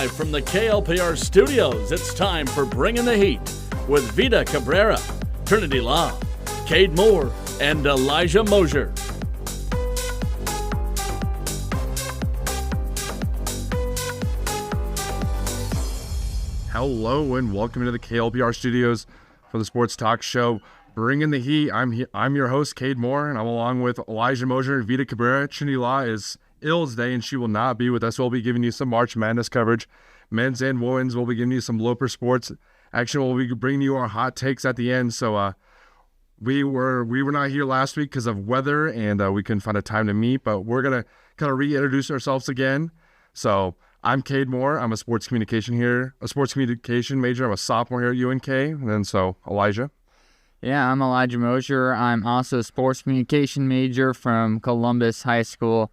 Live from the KLPR studios, it's time for Bringing the Heat with Vida Cabrera, Trinity Law, Kade Moore, and Elijah Mosier. Hello and welcome to the KLPR studios for the sports talk show Bringing the Heat. I'm your host, Kade Moore, and I'm along with Elijah Mosier and Vida Cabrera. Trinity Law is ill today, and she will not be with us. We'll be giving you some March Madness coverage, men's and women's. We'll be giving you some Loper sports action. We'll be bringing you our hot takes at the end. So we were not here last week because of weather, and we couldn't find a time to meet. But we're gonna kind of reintroduce ourselves again. So I'm Kade Moore. I'm a sports communication major. I'm a sophomore here at UNK. And then so Elijah. Yeah, I'm Elijah Mosier. I'm also a sports communication major from Columbus High School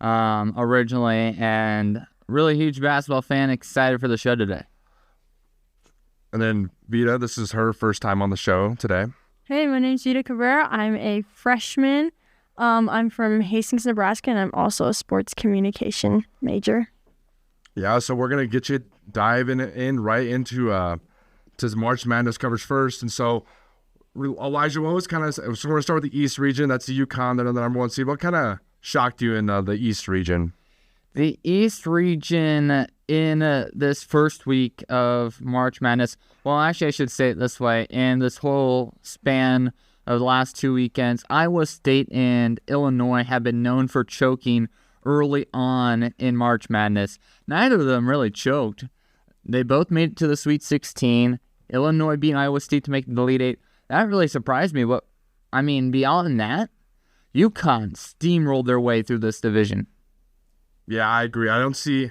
originally, and really huge basketball fan. Excited for the show today. And then Vida, this is her first time on the show today. Hey, my name's Vida Cabrera. I'm a freshman. I'm from Hastings, Nebraska, and I'm also a sports communication major. Yeah, so we're going to get you diving right into to March Madness coverage first. And so, Elijah, what was kind of, so we're going to start with the East region. That's the UConn, they're the number one seed. What kind of shocked you in the East region? The East region in this first week of March Madness, well, actually I should say it this way, in this whole span of the last 2 weekends, Iowa State and Illinois have been known for choking early on in March Madness. Neither of them really choked. They both made it to the Sweet 16. Illinois beat Iowa State to make the Elite Eight. That really surprised me. But, I mean, beyond that, UConn steamrolled their way through this division. Yeah, I agree. I don't see,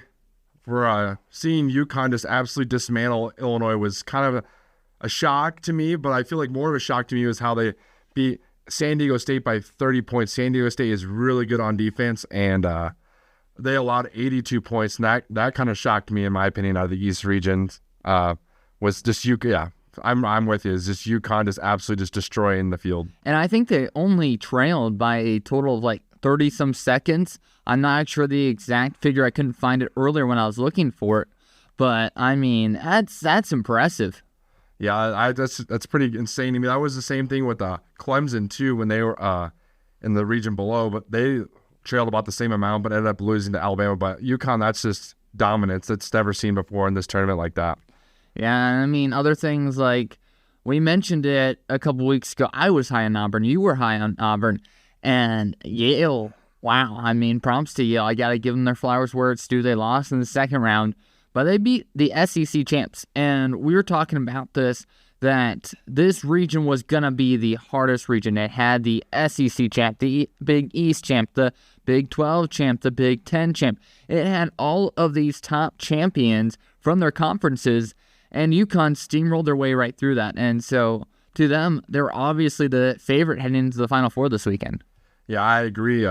seeing UConn just absolutely dismantle Illinois was kind of a shock to me, but I feel like more of a shock to me was how they beat San Diego State by 30 points. San Diego State is really good on defense, and they allowed 82 points, and that kind of shocked me, in my opinion, out of the East region. Was just UConn. Yeah, I'm with you. It's just UConn just absolutely just destroying the field. And I think they only trailed by a total of like 30-some seconds. I'm not sure the exact figure. I couldn't find it earlier when I was looking for it, but I mean that's impressive. Yeah, that's pretty insane to me. That was the same thing with Clemson, too, when they were in the region below. But they trailed about the same amount, but ended up losing to Alabama. But UConn, that's just dominance. That's never seen before in this tournament like that. Yeah, I mean, other things like we mentioned it a couple weeks ago. I was high on Auburn. You were high on Auburn. And Yale, wow. I mean, props to Yale. I got to give them their flowers where it's due. They lost in the second round. But they beat the SEC champs, and we were talking about this, that this region was going to be the hardest region. It had the SEC champ, the Big East champ, the Big 12 champ, the Big 10 champ. It had all of these top champions from their conferences, and UConn steamrolled their way right through that. And so, to them, they're obviously the favorite heading into the Final Four this weekend. Yeah, I agree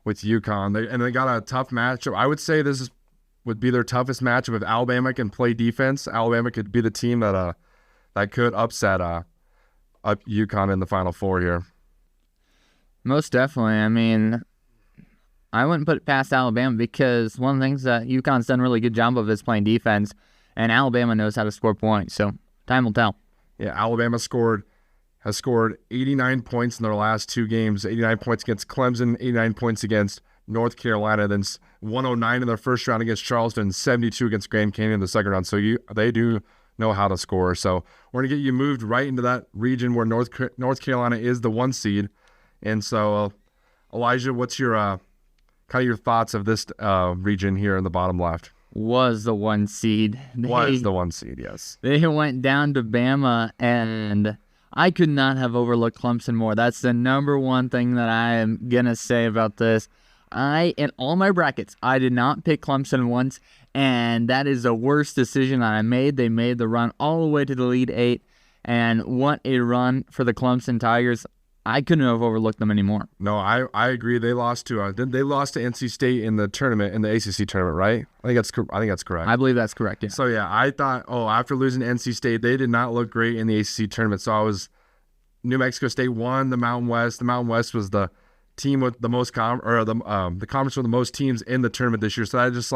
with UConn. They got a tough matchup. I would say this would be their toughest matchup. If Alabama can play defense, Alabama could be the team that could upset UConn in the Final Four here. Most definitely. I mean, I wouldn't put it past Alabama because one of the things that UConn's done a really good job of is playing defense, and Alabama knows how to score points, so time will tell. Yeah, Alabama has scored 89 points in their last two games, 89 points against Clemson, 89 points against North Carolina, then 109 in their first round against Charleston, 72 against Grand Canyon in the second round. So they do know how to score. So we're going to get you moved right into that region where North Carolina is the one seed. And so, Elijah, what's your kind of your thoughts of this region here in the bottom left? Was the one seed. Was the one seed, yes. They went down to Bama, and I could not have overlooked Clemson more. That's the number one thing that I am going to say about this. In all my brackets, I did not pick Clemson once, and that is the worst decision that I made. They made the run all the way to the Elite Eight, and what a run for the Clemson Tigers. I couldn't have overlooked them anymore. No, I agree. They lost to NC State in the tournament, in the ACC tournament, right? I think that's correct. I believe that's correct, yeah. So, yeah, I thought, after losing to NC State, they did not look great in the ACC tournament. So New Mexico State won the Mountain West. The Mountain West was the team with the most the conference with the most teams in the tournament this year. So that just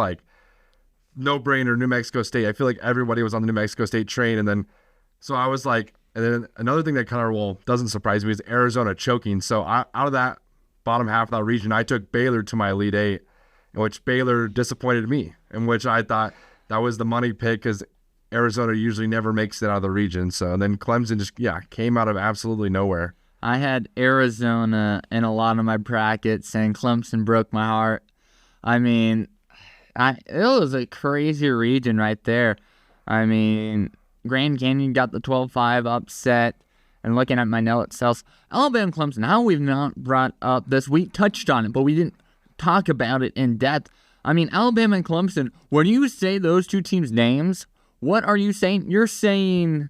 no-brainer, New Mexico State. I feel like everybody was on the New Mexico State train, and then so I was like, and then another thing that kind of doesn't surprise me is Arizona choking. So out of that bottom half of that region, I took Baylor to my Elite Eight, in which Baylor disappointed me, in which I thought that was the money pick because Arizona usually never makes it out of the region. So and then Clemson just came out of absolutely nowhere. I had Arizona in a lot of my brackets, and Clemson broke my heart. I mean, it was a crazy region right there. I mean, Grand Canyon got the 12-5 upset, and looking at my note itself, Alabama Clemson, how we've not brought up this, we touched on it, but we didn't talk about it in depth. I mean, Alabama and Clemson, when you say those two teams' names, what are you saying? You're saying,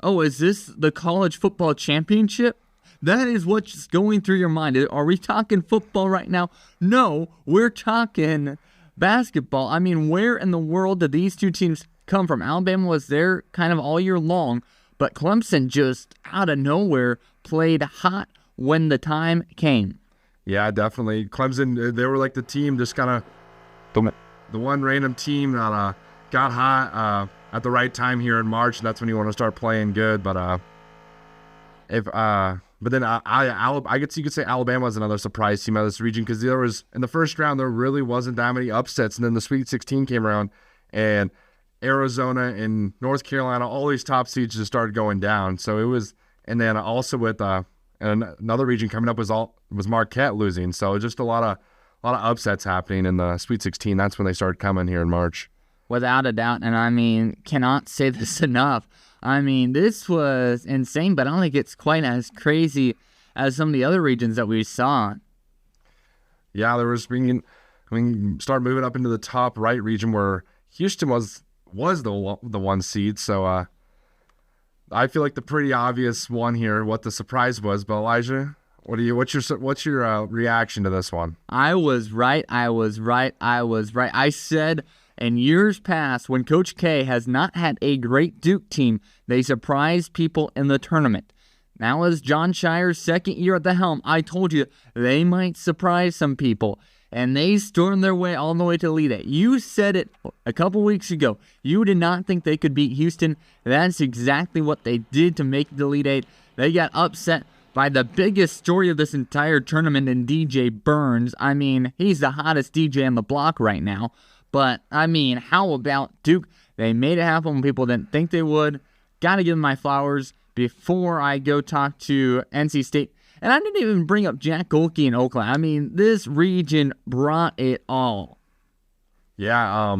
oh, is this the college football championship? That is what's going through your mind. Are we talking football right now? No, we're talking basketball. I mean, where in the world did these two teams come from? Alabama was there kind of all year long, but Clemson just out of nowhere played hot when the time came. Yeah, definitely. Clemson, they were like the team just kind of the one random team that got hot at the right time here in March, and that's when you want to start playing good. But But then I guess you could say Alabama was another surprise team out of this region because there was in the first round there really wasn't that many upsets, and then the Sweet 16 came around, and Arizona and North Carolina, all these top seeds just started going down. So it was, and then also with another region coming up was Marquette losing. So just a lot of upsets happening in the Sweet 16. That's when they started coming here in March. Without a doubt, and I mean, cannot say this enough. I mean, this was insane, but I don't think it's quite as crazy as some of the other regions that we saw. Yeah, there was start moving up into the top right region where Houston was the one seed. So I feel like the pretty obvious one here, what the surprise was. But Elijah, what's your reaction to this one? I was right. I said in years past, when Coach K has not had a great Duke team, they surprise people in the tournament. Now is John Shire's second year at the helm. I told you they might surprise some people, and they stormed their way all the way to Elite Eight. You said it a couple weeks ago. You did not think they could beat Houston. That's exactly what they did to make the Elite Eight. They got upset by the biggest story of this entire tournament in DJ Burns. I mean, he's the hottest DJ on the block right now. But, I mean, how about Duke? They made it happen when people didn't think they would. Got to give them my flowers before I go talk to NC State. And I didn't even bring up Jack Golke in Oakland. I mean, this region brought it all. Yeah,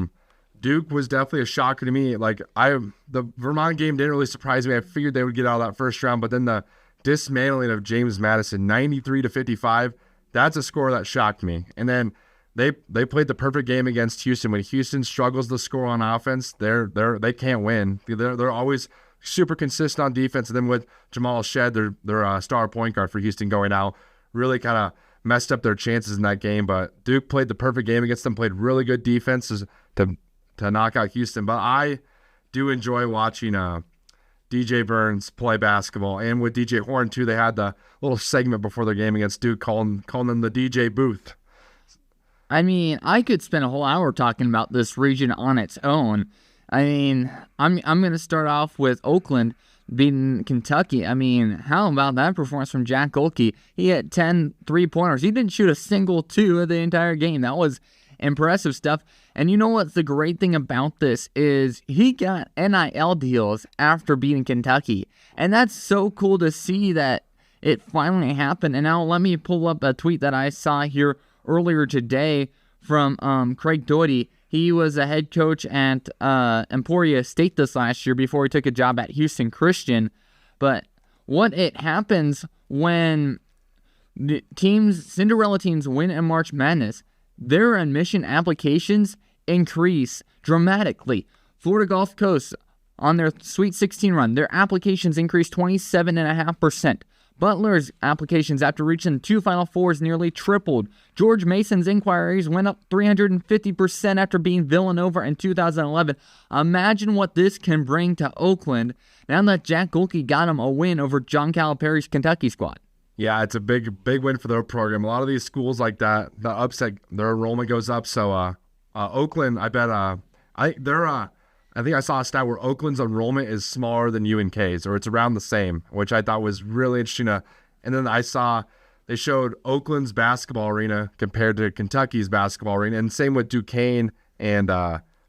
Duke was definitely a shocker to me. Like, the Vermont game didn't really surprise me. I figured they would get out of that first round. But then the dismantling of James Madison, 93-55, that's a score that shocked me. And then They played the perfect game against Houston. When Houston struggles to score on offense, they can't win. They're always super consistent on defense. And then with Jamal Shed, their star point guard for Houston going out, really kind of messed up their chances in that game. But Duke played the perfect game against them. Played really good defenses to knock out Houston. But I do enjoy watching DJ Burns play basketball, and with DJ Horn too. They had the little segment before their game against Duke, calling them the DJ booth. I mean, I could spend a whole hour talking about this region on its own. I mean, I'm going to start off with Oakland beating Kentucky. I mean, how about that performance from Jack Golke? He had 10 3-pointers. He didn't shoot a single two of the entire game. That was impressive stuff. And you know what's the great thing about this is he got NIL deals after beating Kentucky. And that's so cool to see that it finally happened. And now let me pull up a tweet that I saw here earlier today from Craig Doherty. He was a head coach at Emporia State this last year before he took a job at Houston Christian. But what it happens when the Cinderella teams win in March Madness, their admission applications increase dramatically. Florida Gulf Coast, on their Sweet 16 run, their applications increased 27.5%. Butler's applications after reaching 2 Final Fours nearly tripled. George Mason's inquiries went up 350% after beating Villanova in 2011. Imagine what this can bring to Oakland now that Jack Golke got him a win over John Calipari's Kentucky squad. Yeah, it's a big win for their program. A lot of these schools like that, the upset, their enrollment goes up. So Oakland, I bet I think I saw a stat where Oakland's enrollment is smaller than UNK's, or it's around the same, which I thought was really interesting. And then I saw they showed Oakland's basketball arena compared to Kentucky's basketball arena, and same with Duquesne and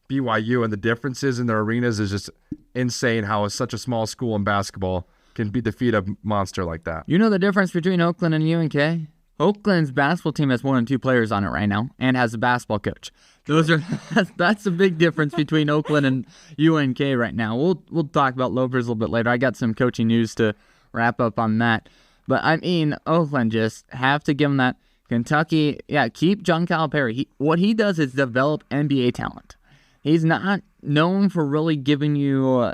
BYU, and the differences in their arenas is just insane. How such a small school in basketball can defeat a monster like that. You know the difference between Oakland and UNK? Oakland's basketball team has more than 2 players on it right now and has a basketball coach. That's a big difference between Oakland and UNK right now. We'll talk about Lopers a little bit later. I got some coaching news to wrap up on that. But I mean, Oakland just have to give them that. Kentucky, keep John Calipari. What he does is develop NBA talent. He's not known for really giving you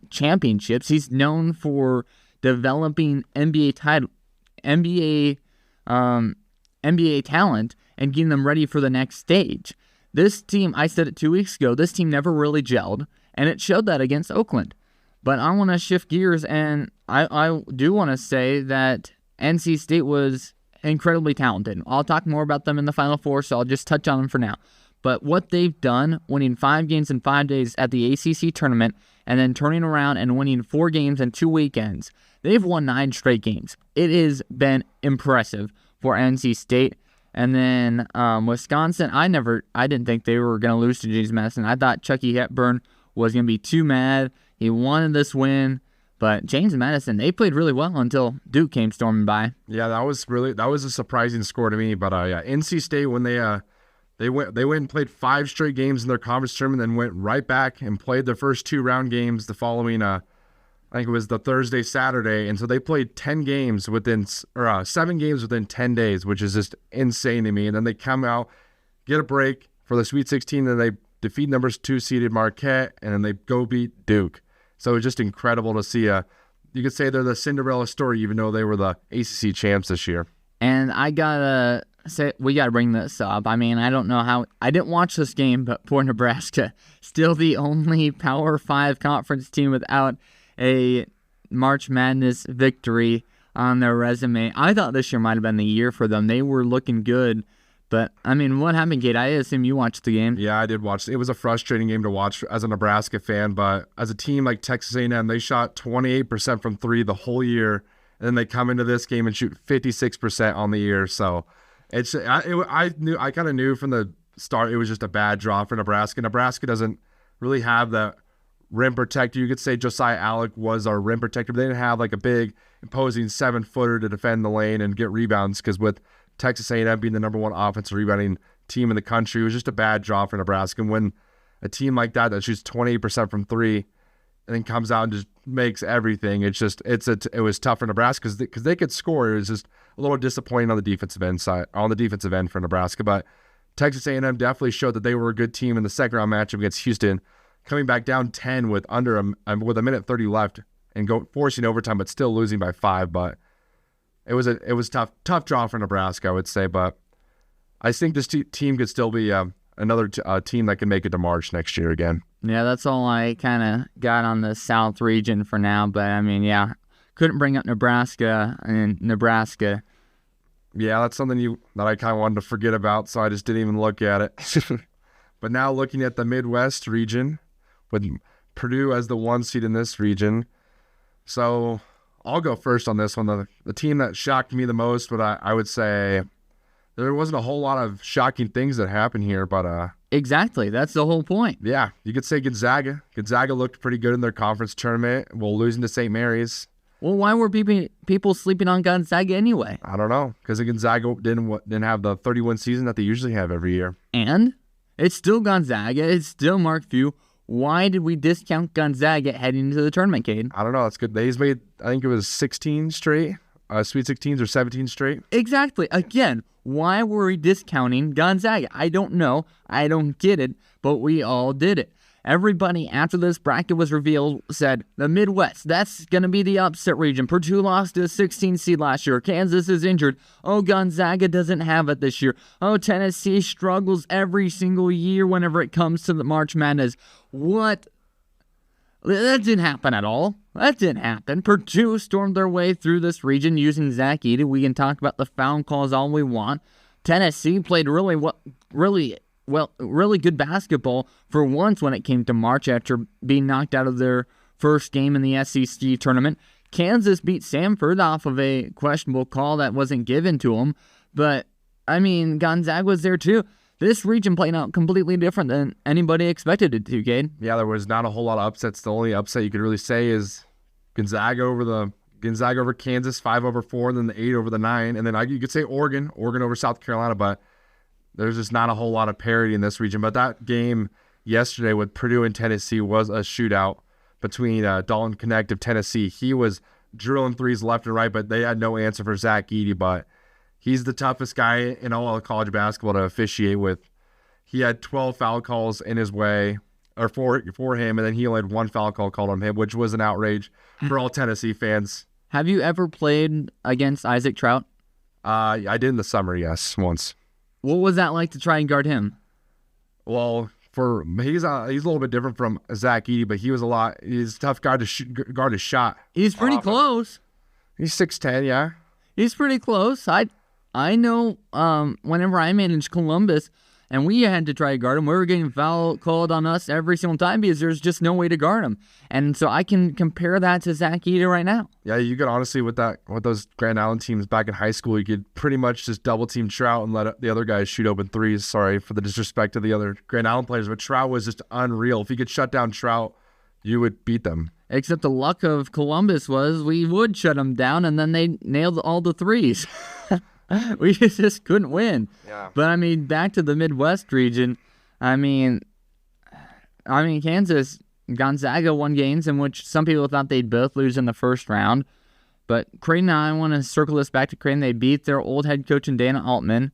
championships. He's known for developing NBA talent and getting them ready for the next stage. This team, I said it 2 weeks ago, this team never really gelled, and it showed that against Oakland. But I want to shift gears, and I do want to say that NC State was incredibly talented. I'll talk more about them in the Final Four, so I'll just touch on them for now. But what they've done, winning 5 games in 5 days at the ACC tournament, and then turning around and winning 4 games in 2 weekends, they've won 9 straight games. It has been impressive for NC State. And then Wisconsin, I didn't think they were going to lose to James Madison. I thought Chucky Hepburn was going to be too mad. He wanted this win. But James Madison, they played really well until Duke came storming by. Yeah, that was a surprising score to me. But NC State, when they went and played 5 straight games in their conference tournament, then went right back and played their first 2 round games the following. I think it was the Thursday, Saturday, and so they played 7 games within 10 days, which is just insane to me. And then they come out, get a break for the Sweet 16, and they defeat number 2 seeded Marquette, and then they go beat Duke. So it's just incredible to see. You could say they're the Cinderella story, even though they were the ACC champs this year. And I gotta say, we gotta bring this up. I mean, I don't know how. I didn't watch this game, but for Nebraska, still the only Power 5 conference team without a March Madness victory on their resume. I thought this year might have been the year for them. They were looking good. But, I mean, what happened, Kade? I assume you watched the game. Yeah, I did watch. It was a frustrating game to watch as a Nebraska fan, but as a team like Texas A&M, they shot 28% from 3 the whole year, and then they come into this game and shoot 56% on the year. So I kind of knew from the start it was just a bad draw for Nebraska. Nebraska doesn't really have that rim protector. You could say Josiah Alec was our rim protector, but they didn't have like a big, imposing 7-footer to defend the lane and get rebounds, because with Texas A&M being the number 1 offensive rebounding team in the country, it was just a bad draw for Nebraska. And when a team like that shoots 28% from 3 and then comes out and just makes everything, it was tough for Nebraska because they could score. It was just a little disappointing on the defensive end for Nebraska. But Texas A&M definitely showed that they were a good team in the second round matchup against Houston, coming back down 10 with a minute 30 left and forcing overtime, but still losing by 5. But it was tough draw for Nebraska, I would say. But I think this team could still be another team that can make it to March next year again. Yeah, that's all I kind of got on the South region for now. But, I mean, yeah, couldn't bring up Nebraska. Yeah, that's something that I kind of wanted to forget about, so I just didn't even look at it. But now looking at the Midwest region, with Purdue as the 1 seed in this region. So I'll go first on this one. The team that shocked me the most, but I would say there wasn't a whole lot of shocking things that happened here. But exactly, that's the whole point. Yeah, you could say Gonzaga. Gonzaga looked pretty good in their conference tournament, while losing to St. Mary's. Well, why were people sleeping on Gonzaga anyway? I don't know, because Gonzaga didn't have the 31 season that they usually have every year. And it's still Gonzaga. It's still Mark Few. Why did we discount Gonzaga heading into the tournament, Kade? I don't know. That's good. They've made, I think it was 16 straight, Sweet 16s or 17 straight. Exactly. Again, why were we discounting Gonzaga? I don't know. I don't get it, but we all did it. Everybody, after this bracket was revealed, said the Midwest, that's going to be the upset region. Purdue lost to a 16 seed last year. Kansas is injured. Oh, Gonzaga doesn't have it this year. Oh, Tennessee struggles every single year whenever it comes to the March Madness. What? That didn't happen at all. That didn't happen. Purdue stormed their way through this region using Zach Edey. We can talk about the foul calls all we want. Tennessee played really really good basketball for once when it came to March after being knocked out of their first game in the SEC tournament. Kansas beat Samford off of a questionable call that wasn't given to them. But, I mean, Gonzaga was there too. This region played out completely different than anybody expected it to, Cade. Yeah, there was not a whole lot of upsets. The only upset you could really say is Gonzaga over Kansas, 5 over 4, and then the 8 over the 9. And then you could say Oregon over South Carolina, but there's just not a whole lot of parity in this region. But that game yesterday with Purdue and Tennessee was a shootout between Dalton Connect of Tennessee. He was drilling threes left and right, but they had no answer for Zach Edey. But he's the toughest guy in all of college basketball to officiate with. He had 12 foul calls in his way, or for him, and then he only had 1 foul call called on him, which was an outrage for all Tennessee fans. Have you ever played against Isaac Trout? I did in the summer, yes, once. What was that like to try and guard him? Well, he's a little bit different from Zach Edey, but he's a tough guy to guard his shot. He's pretty close. He's 6'10", yeah. He's pretty close. I know whenever I managed Columbus and we had to try to guard him, we were getting foul called on us every single time because there's just no way to guard him. And so I can compare that to Zach Edey right now. Yeah, you could honestly, with those Grand Island teams back in high school, you could pretty much just double team Trout and let the other guys shoot open threes. Sorry for the disrespect to the other Grand Island players, but Trout was just unreal. If you could shut down Trout, you would beat them. Except the luck of Columbus was we would shut them down, and then they nailed all the threes. We just couldn't win. Yeah. But, I mean, back to the Midwest region, I mean, Kansas, Gonzaga won games in which some people thought they'd both lose in the first round. But Creighton, I want to circle this back to Creighton. They beat their old head coach in Dana Altman,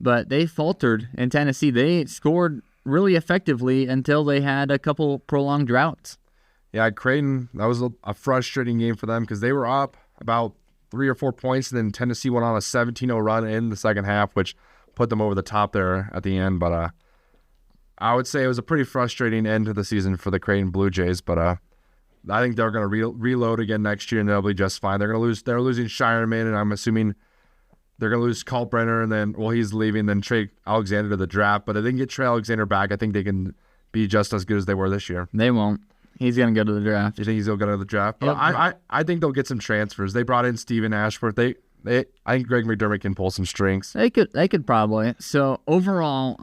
but they faltered in Tennessee. They scored really effectively until they had a couple prolonged droughts. Yeah, Creighton, that was a frustrating game for them because they were up about 3 or 4 points, and then Tennessee went on a 17-0 run in the second half, which put them over the top there at the end. But I would say it was a pretty frustrating end to the season for the Creighton Blue Jays. But I think they're going to reload again next year, and they'll be just fine. They're losing Shireman, and I'm assuming they're going to lose Kalkbrenner, and then, well, he's leaving, then Trey Alexander to the draft. But if they can get Trey Alexander back, I think they can be just as good as they were this year. They won't. He's going to go to the draft. You think he's going to go to the draft? Yep. I think they'll get some transfers. They brought in Steven Ashworth. I think Greg McDermott can pull some strings. They could probably. So overall,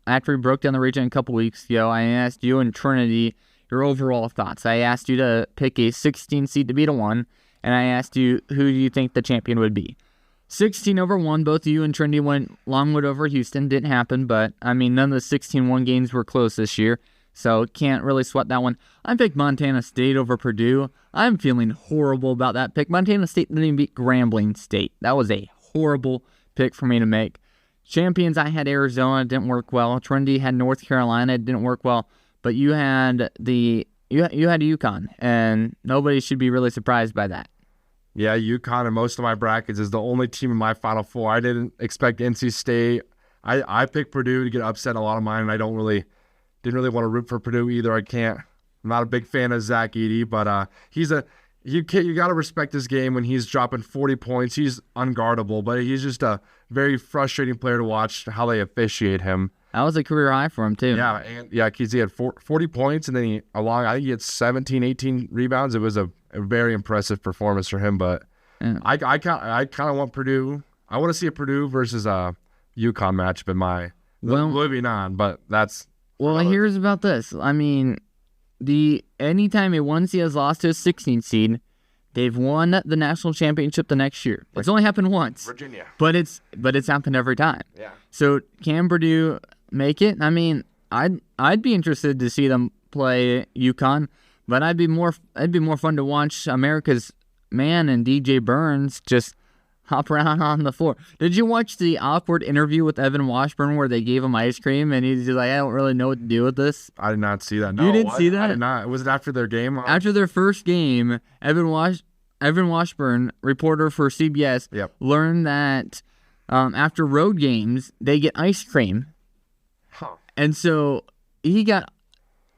after we broke down the region a couple weeks ago, I asked you and Trinity your overall thoughts. I asked you to pick a 16 seed to beat a 1, and I asked you who do you think the champion would be. 16 over 1, both you and Trinity went Longwood over Houston. Didn't happen, but I mean, none of the 16-1 games were close this year. So can't really sweat that one. I picked Montana State over Purdue. I'm feeling horrible about that pick. Montana State didn't even beat Grambling State. That was a horrible pick for me to make. Champions, I had Arizona. It didn't work well. Trinity had North Carolina. It didn't work well. But you had you had UConn, and nobody should be really surprised by that. Yeah, UConn in most of my brackets is the only team in my Final Four. I didn't expect NC State. I picked Purdue to get upset in a lot of mine, and I didn't really want to root for Purdue either. I'm not a big fan of Zach Edey, but you got to respect this game when he's dropping 40 points. He's unguardable, but he's just a very frustrating player to watch how they officiate him. That was a career high for him too. Yeah, because he had 40 points, and then I think he had 17, 18 rebounds. It was a very impressive performance for him. But yeah. I kind of want Purdue. I want to see a Purdue versus a UConn matchup in my moving on, but that's. Well, here's about this. I mean, anytime a 1 seed has lost to a 16 seed, they've won the national championship the next year. It's only happened once. Virginia. But it's happened every time. Yeah. So can Purdue make it? I mean, I'd be interested to see them play UConn, but it'd be more fun to watch America's man and DJ Burns just hop around on the floor. Did you watch the awkward interview with Evan Washburn where they gave him ice cream and he's just like, I don't really know what to do with this? I did not see that. No, you didn't see that? I did not. Was it after their game? After their first game, Evan Washburn, reporter for CBS, learned that after road games, they get ice cream. Huh. And so he got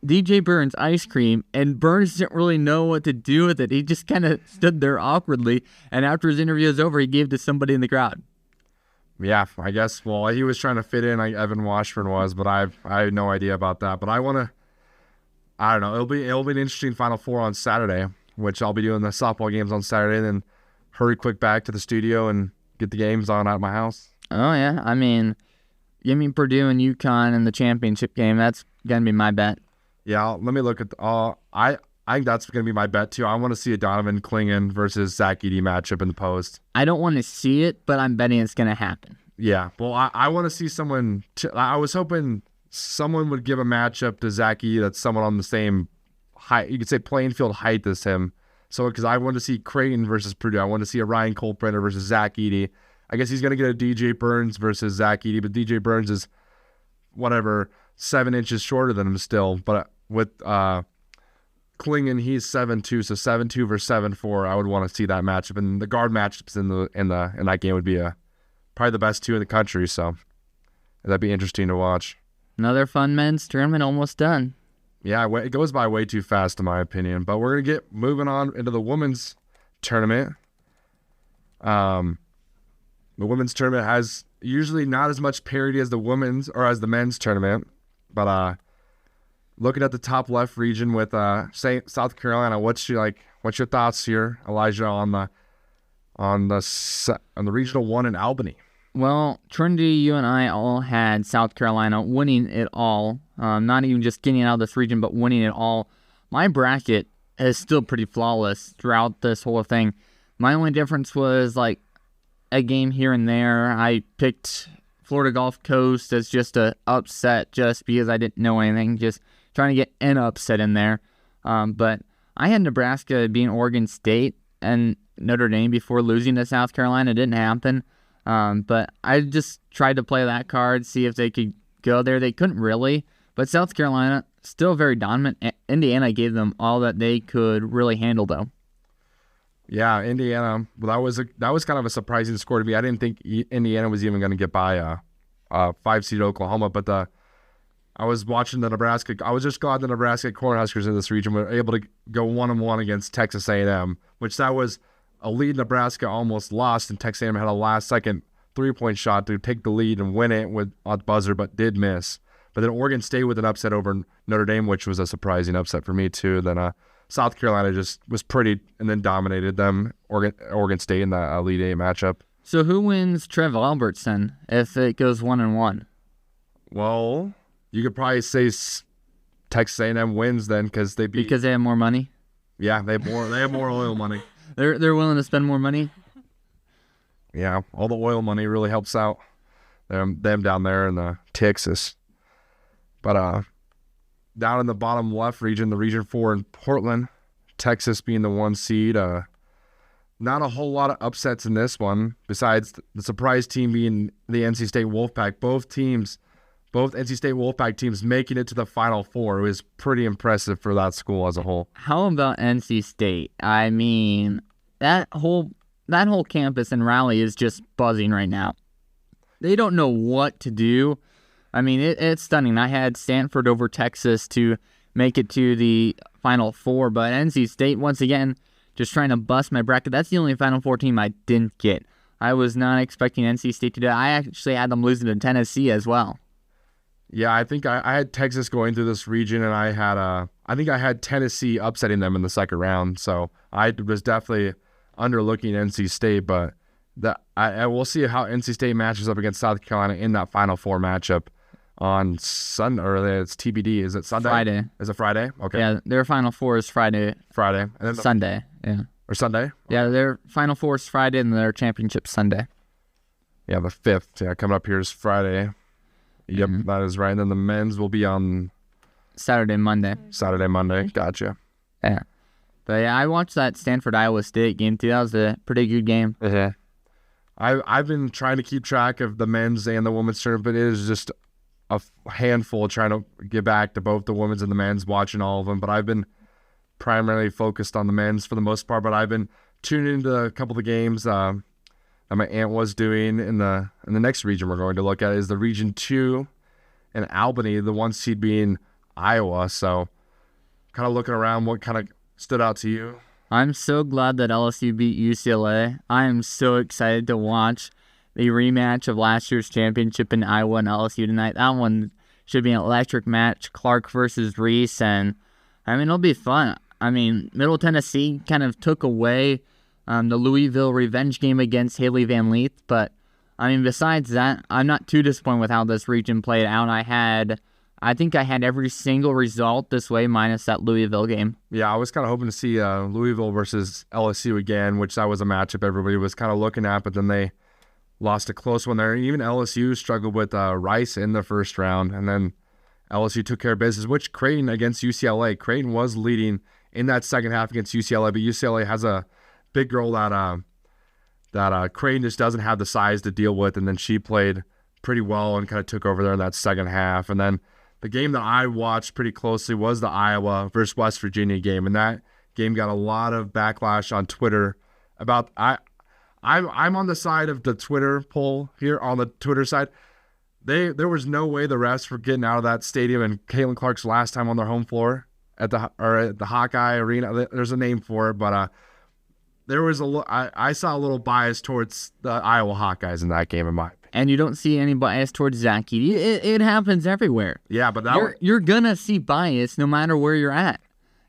DJ Burns ice cream, and Burns didn't really know what to do with it. He just kind of stood there awkwardly, and after his interview was over, he gave it to somebody in the crowd. Yeah, I guess. Well, he was trying to fit in like Evan Washburn was, but I had no idea about that. But I don't know. It'll be an interesting Final Four on Saturday, which I'll be doing the softball games on Saturday, and then hurry quick back to the studio and get the games on at my house. Oh, yeah. I mean, give me Purdue and UConn in the championship game. That's going to be my bet. Yeah, let me look at I think that's going to be my bet, too. I want to see a Donovan Clingan versus Zach Edey matchup in the post. I don't want to see it, but I'm betting it's going to happen. Yeah, well, I want to see someone I was hoping someone would give a matchup to Zach Edey that's someone on the same height. You could say playing field height as him. So, because I want to see Creighton versus Purdue. I want to see a Ryan Colbrenner versus Zach Edey. I guess he's going to get a DJ Burns versus Zach Edey, but DJ Burns is, 7 inches shorter than him still. But with Clingan, he's 7'2", so 7'2" versus 7'4". I would want to see that matchup, and the guard matchups in that game would be probably the best two in the country. So that'd be interesting to watch. Another fun men's tournament almost done. Yeah, it goes by way too fast in my opinion. But we're gonna get moving on into the women's tournament. The women's tournament has usually not as much parity as the women's or as the men's tournament, but looking at the top left region with South Carolina, what's your thoughts here, Elijah, on the regional one in Albany? Well, Trinity, you and I all had South Carolina winning it all. Not even just getting out of this region, but winning it all. My bracket is still pretty flawless throughout this whole thing. My only difference was like a game here and there. I picked Florida Gulf Coast as just a upset just because I didn't know anything, just trying to get an upset in there. But I had Nebraska beating Oregon State and Notre Dame before losing to South Carolina. It didn't happen. But I just tried to play that card, see if they could go there. They couldn't really. But South Carolina, still very dominant. Indiana gave them all that they could really handle, though. Yeah, Indiana. Well, that was kind of a surprising score to me. I didn't think Indiana was even going to get by a 5-seed Oklahoma. But I was watching the Nebraska. I was just glad the Nebraska Cornhuskers in this region were able to go 1-1 against Texas A&M, which that was a lead Nebraska almost lost, and Texas A&M had a last-second three-point shot to take the lead and win it with a buzzer, but did miss. But then Oregon State with an upset over Notre Dame, which was a surprising upset for me too. Then South Carolina just was pretty and then dominated them, Oregon State in the Elite Eight matchup. So who wins Trev Albertson if it goes 1-1? Well, you could probably say Texas A&M wins then because they have more money. Yeah, they have more oil money. They're willing to spend more money. Yeah, all the oil money really helps out them down there in the Texas. But down in the bottom left region, the Region 4 in Portland, Texas being the 1 seed. Not a whole lot of upsets in this one, besides the surprise team being the NC State Wolfpack. Both NC State Wolfpack teams making it to the Final Four. It was pretty impressive for that school as a whole. How about NC State? I mean, that whole campus in Raleigh is just buzzing right now. They don't know what to do. I mean, it's stunning. I had Stanford over Texas to make it to the Final Four, but NC State, once again, just trying to bust my bracket. That's the only Final Four team I didn't get. I was not expecting NC State to do that. I actually had them losing to Tennessee as well. Yeah, I think I had Texas going through this region, and I had Tennessee upsetting them in the second round. So I was definitely underlooking NC State, but I will see how NC State matches up against South Carolina in that Final Four matchup on Sunday. Or it's TBD. Is it Sunday? Friday. Is it Friday? Okay. Yeah, their Final Four is Friday. And then Sunday. Yeah. Or Sunday? Yeah, their Final Four is Friday, and their championship Sunday. Yeah, the 5th. Yeah, coming up here is Friday. Yep, That is right. And then the men's will be on Saturday, Monday. Gotcha. Yeah. But yeah, I watched that Stanford-Iowa State game too. That was a pretty good game. Yeah. I've been trying to keep track of the men's and the women's tournament, but it is just a handful trying to get back to both the women's and the men's, watching all of them. But I've been primarily focused on the men's for the most part, but I've been tuning into a couple of the games that my aunt was doing in the next region we're going to look at is the Region 2 in Albany, the 1 seed being Iowa. So kind of looking around, what kind of stood out to you? I'm so glad that LSU beat UCLA. I am so excited to watch the rematch of last year's championship in Iowa and LSU tonight. That one should be an electric match. Clark versus Reese, and I mean, it'll be fun. I mean, Middle Tennessee kind of took away the Louisville revenge game against Haley Van Leith, but I mean, besides that, I'm not too disappointed with how this region played out. I think I had every single result this way, minus that Louisville game. Yeah, I was kind of hoping to see Louisville versus LSU again, which that was a matchup everybody was kind of looking at, but then they lost a close one there. Even LSU struggled with Rice in the first round, and then LSU took care of business, which Creighton against UCLA. Creighton was leading in that second half against UCLA, but UCLA has a big girl that Creighton just doesn't have the size to deal with, and then she played pretty well and kind of took over there in that second half. And then the game that I watched pretty closely was the Iowa versus West Virginia game, and that game got a lot of backlash on Twitter about I'm on the side of the Twitter poll here on the Twitter side. There was no way the refs were getting out of that stadium, and Caitlin Clark's last time on their home floor at the Hawkeye Arena. There's a name for it, but there was I saw a little bias towards the Iowa Hawkeyes in that game in my opinion. And you don't see any bias towards Zach Edey. It happens everywhere. Yeah, but you're gonna see bias no matter where you're at.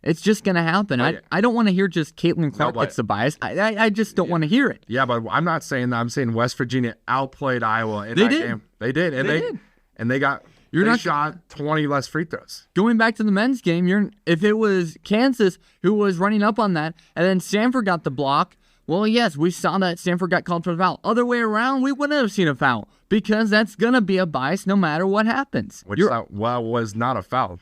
It's just gonna happen. I don't want to hear just Caitlin Clark gets the bias. I just don't want to hear it. Yeah, but I'm not saying that. I'm saying West Virginia outplayed Iowa in that game. They did, and they got. They shot 20 less free throws. Going back to the men's game, if it was Kansas who was running up on that, and then Stanford got the block, well, yes, we saw that Stanford got called for the foul. Other way around, we wouldn't have seen a foul because that's going to be a bias no matter what happens. Which was not a foul.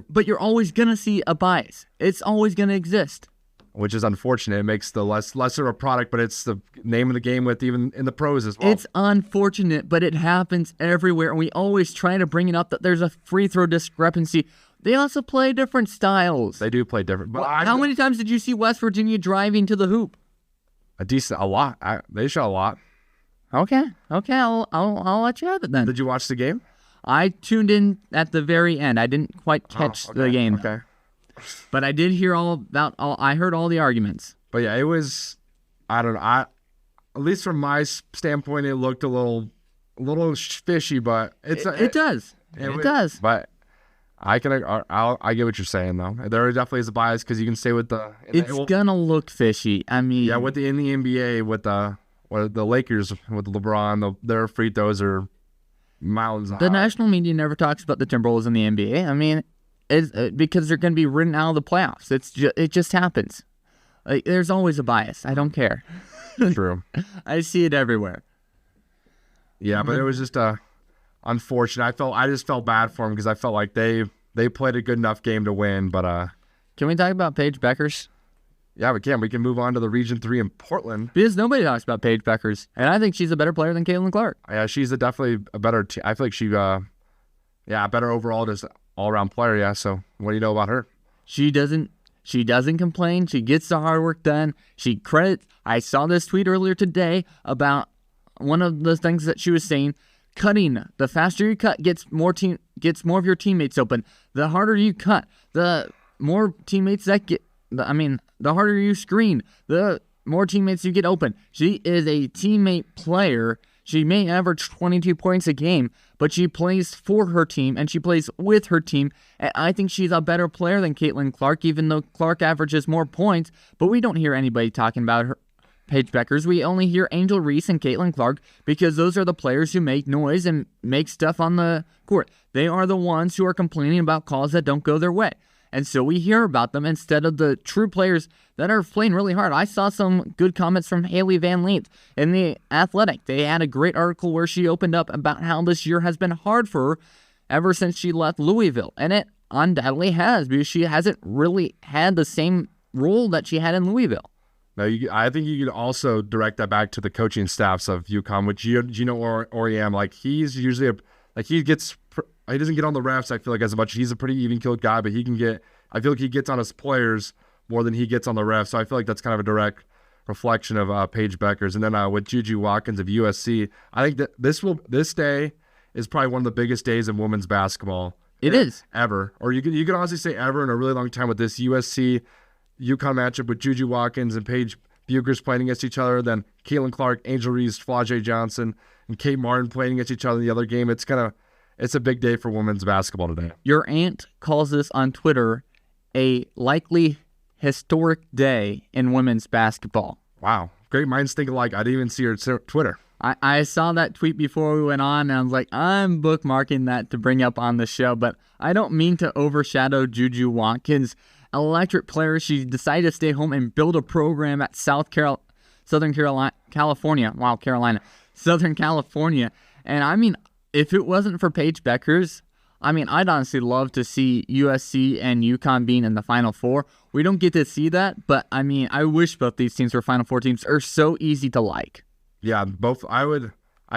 But you're always going to see a bias. It's always going to exist. Which is unfortunate. It makes the lesser a product, but it's the name of the game with even in the pros as well. It's unfortunate, but it happens everywhere, and we always try to bring it up that there's a free throw discrepancy. They also play different styles. They do play different. But how many times did you see West Virginia driving to the hoop? A lot. They shot a lot. Okay. I'll let you have it then. Did you watch the game? I tuned in at the very end. I didn't quite catch the game. Okay. But I did hear I heard all the arguments. But yeah, it was, I don't know. At least from my standpoint, it looked a little fishy, but it does. It does. But I get what you're saying though. There definitely is a bias because you can stay with the. It's gonna look fishy. I mean, yeah, in the NBA with the Lakers with LeBron, their free throws are mountains high. The national media never talks about the Timberwolves in the NBA. I mean, it's because they're going to be written out of the playoffs. It just happens. Like, there's always a bias. I don't care. True. I see it everywhere. Yeah, but it was just unfortunate. I just felt bad for them because I felt like they played a good enough game to win. But can we talk about Paige Beckers? Yeah, we can. We can move on to the Region 3 in Portland. Because nobody talks about Paige Beckers, and I think she's a better player than Caitlin Clark. Yeah, she's definitely a better. I feel like she, a better overall, just all-around player. Yeah. So, what do you know about her? She doesn't complain. She gets the hard work done. I saw this tweet earlier today about one of the things that she was saying. Cutting, the faster you cut gets more of your teammates open. The harder you cut, the more teammates that get. The harder you screen, the more teammates you get open. She is a teammate player. She may average 22 points a game, but she plays for her team, and she plays with her team. And I think she's a better player than Caitlin Clark, even though Clark averages more points. But we don't hear anybody talking about her, Paige Beckers. We only hear Angel Reese and Caitlin Clark because those are the players who make noise and make stuff on the court. They are the ones who are complaining about calls that don't go their way. And so we hear about them instead of the true players that are playing really hard. I saw some good comments from Haley Van Leith in The Athletic. They had a great article where she opened up about how this year has been hard for her ever since she left Louisville. And it undoubtedly has, because she hasn't really had the same role that she had in Louisville. Now, I think you could also direct that back to the coaching staffs of UConn, which Gino Auriemma, like he's usually he doesn't get on the refs, I feel like, as much. He's a pretty even-keeled guy, but I feel like he gets on his players more than he gets on the refs. So I feel like that's kind of a direct reflection of Paige Beckers. And then with Juju Watkins of USC, I think that this day is probably one of the biggest days in women's basketball. It is. Ever. Or you could honestly say ever in a really long time with this USC UConn matchup with Juju Watkins and Paige Buchers playing against each other. Then Caitlin Clark, Angel Reese, Flau'jae Johnson, and Kate Martin playing against each other in the other game. It's a big day for women's basketball today. Your aunt calls this on Twitter a likely historic day in women's basketball. Wow. Great minds think alike. I didn't even see her Twitter. I saw that tweet before we went on, and I was like, I'm bookmarking that to bring up on the show, but I don't mean to overshadow Juju Watkins. Electric player, she decided to stay home and build a program at Southern California. And I mean, if it wasn't for Paige Beckers, I mean, I'd honestly love to see USC and UConn being in the Final Four. We don't get to see that, but I mean, I wish both these teams were Final Four teams. Are so easy to like. Yeah, both. I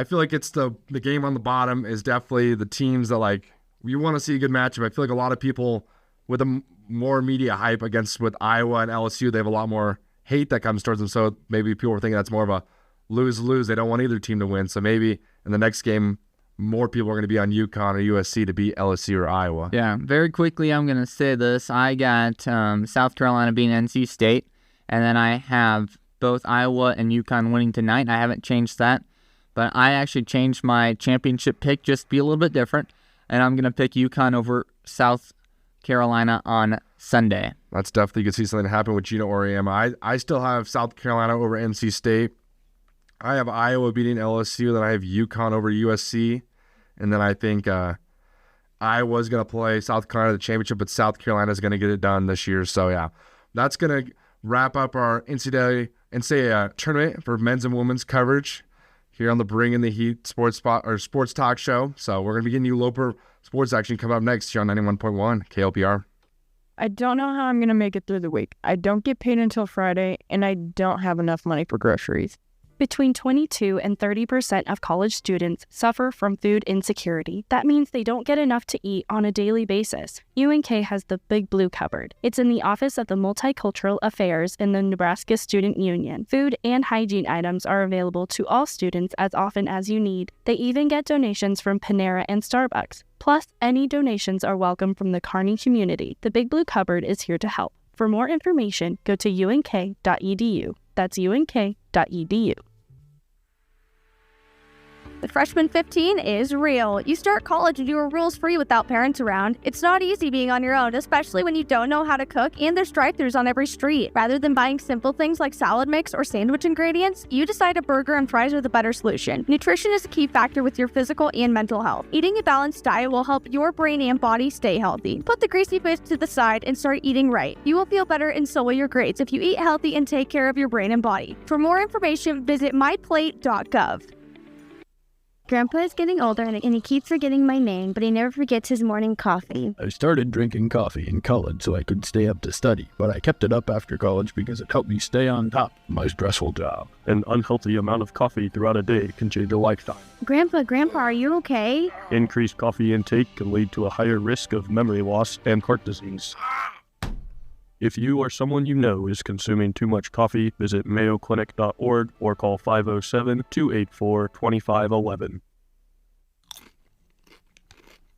feel like it's the game on the bottom is definitely the teams that like you want to see a good matchup. I feel like a lot of people with a more media hype against with Iowa and LSU, they have a lot more hate that comes towards them. So maybe people are thinking that's more of a lose-lose. They don't want either team to win. So maybe in the next game, more people are going to be on UConn or USC to beat LSU or Iowa. Yeah, very quickly, I'm going to say this. I got South Carolina beating NC State, and then I have both Iowa and UConn winning tonight. I haven't changed that, but I actually changed my championship pick just to be a little bit different, and I'm going to pick UConn over South Carolina on Sunday. That's definitely, you can see something happen with Gino Auriemma. I still have South Carolina over NC State. I have Iowa beating LSU. Then I have UConn over USC. And then I think Iowa's going to play South Carolina the championship, but South Carolina's going to get it done this year. So, yeah, that's going to wrap up our NCAA tournament for men's and women's coverage here on the Bring in the Heat sports talk show. So we're going to be getting you Loper sports action coming up next here on 91.1 KLPR. I don't know how I'm going to make it through the week. I don't get paid until Friday, and I don't have enough money for groceries. Between 22 and 30% of college students suffer from food insecurity. That means they don't get enough to eat on a daily basis. UNK has the Big Blue Cupboard. It's in the Office of the Multicultural Affairs in the Nebraska Student Union. Food and hygiene items are available to all students as often as you need. They even get donations from Panera and Starbucks. Plus, any donations are welcome from the Kearney community. The Big Blue Cupboard is here to help. For more information, go to unk.edu. That's unk.edu. The Freshman 15 is real. You start college and you are rules-free without parents around. It's not easy being on your own, especially when you don't know how to cook and there's drive-thrus on every street. Rather than buying simple things like salad mix or sandwich ingredients, you decide a burger and fries are the better solution. Nutrition is a key factor with your physical and mental health. Eating a balanced diet will help your brain and body stay healthy. Put the greasy foods to the side and start eating right. You will feel better and so will your grades if you eat healthy and take care of your brain and body. For more information, visit myplate.gov. Grandpa is getting older and he keeps forgetting my name, but he never forgets his morning coffee. I started drinking coffee in college so I could stay up to study, but I kept it up after college because it helped me stay on top of my stressful job. An unhealthy amount of coffee throughout a day can change a lifetime. Grandpa, are you okay? Increased coffee intake can lead to a higher risk of memory loss and heart disease. If you or someone you know is consuming too much coffee, visit mayoclinic.org or call 507-284-2511.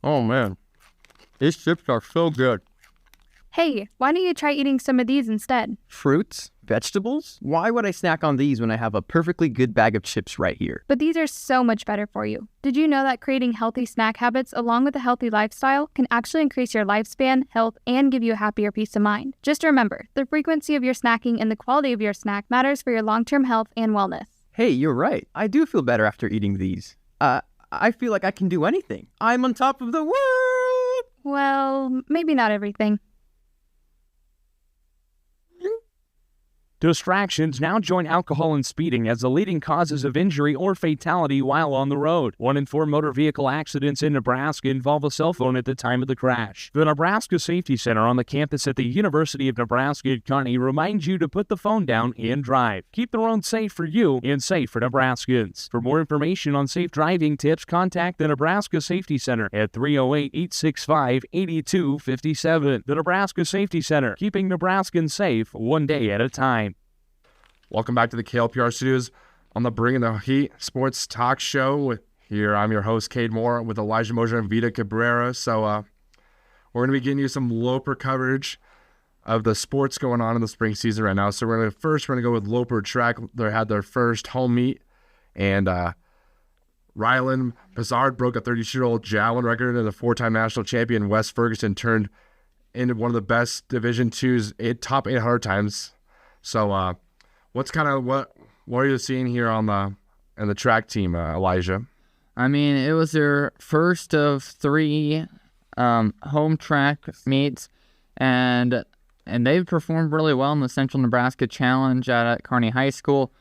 Oh, man. These chips are so good. Hey, why don't you try eating some of these instead? Fruits? Vegetables? Why would I snack on these when I have a perfectly good bag of chips right here? But these are so much better for you. Did you know that creating healthy snack habits along with a healthy lifestyle can actually increase your lifespan, health, and give you a happier peace of mind? Just remember, the frequency of your snacking and the quality of your snack matters for your long-term health and wellness. Hey, you're right. I do feel better after eating these. I feel like I can do anything. I'm on top of the world! Well, maybe not everything. Distractions now join alcohol and speeding as the leading causes of injury or fatality while on the road. 1 in 4 motor vehicle accidents in Nebraska involve a cell phone at the time of the crash. The Nebraska Safety Center on the campus at the University of Nebraska at Kearney reminds you to put the phone down and drive. Keep the road safe for you and safe for Nebraskans. For more information on safe driving tips, contact the Nebraska Safety Center at 308-865-8257. The Nebraska Safety Center, keeping Nebraskans safe one day at a time. Welcome back to the KLPR studios on the Bring in the Heat sports talk show. Here, I'm your host, Kade Moore, with Elijah Mosier and Vida Cabrera. So we're going to be getting you some Loper coverage. of the sports going on in the spring season right now. So we're gonna go with Loper track. They had their first home meet, and Rylan Pizard broke a 32-year-old javelin record, and the 4-time national champion Wes Ferguson turned into one of the best Division II's top 800 times. So what are you seeing here on the track team, Elijah? I mean, it was their first of 3 home track meets, and they've performed really well in the Central Nebraska Challenge at Kearney High School.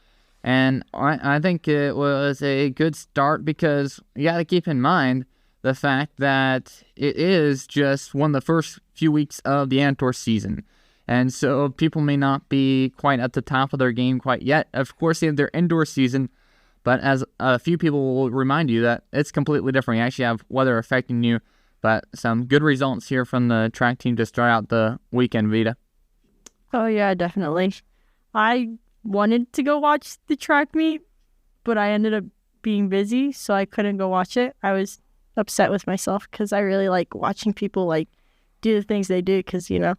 And I think it was a good start because you got to keep in mind the fact that it is just one of the first few weeks of the outdoor season. And so people may not be quite at the top of their game quite yet. Of course, they have their indoor season, but as a few people will remind you that it's completely different. You actually have weather affecting you, but some good results here from the track team to start out the weekend, Vida. Oh, yeah, definitely. I wanted to go watch the track meet, but I ended up being busy, so I couldn't go watch it. I was upset with myself because I really like watching people like do the things they do because, you know,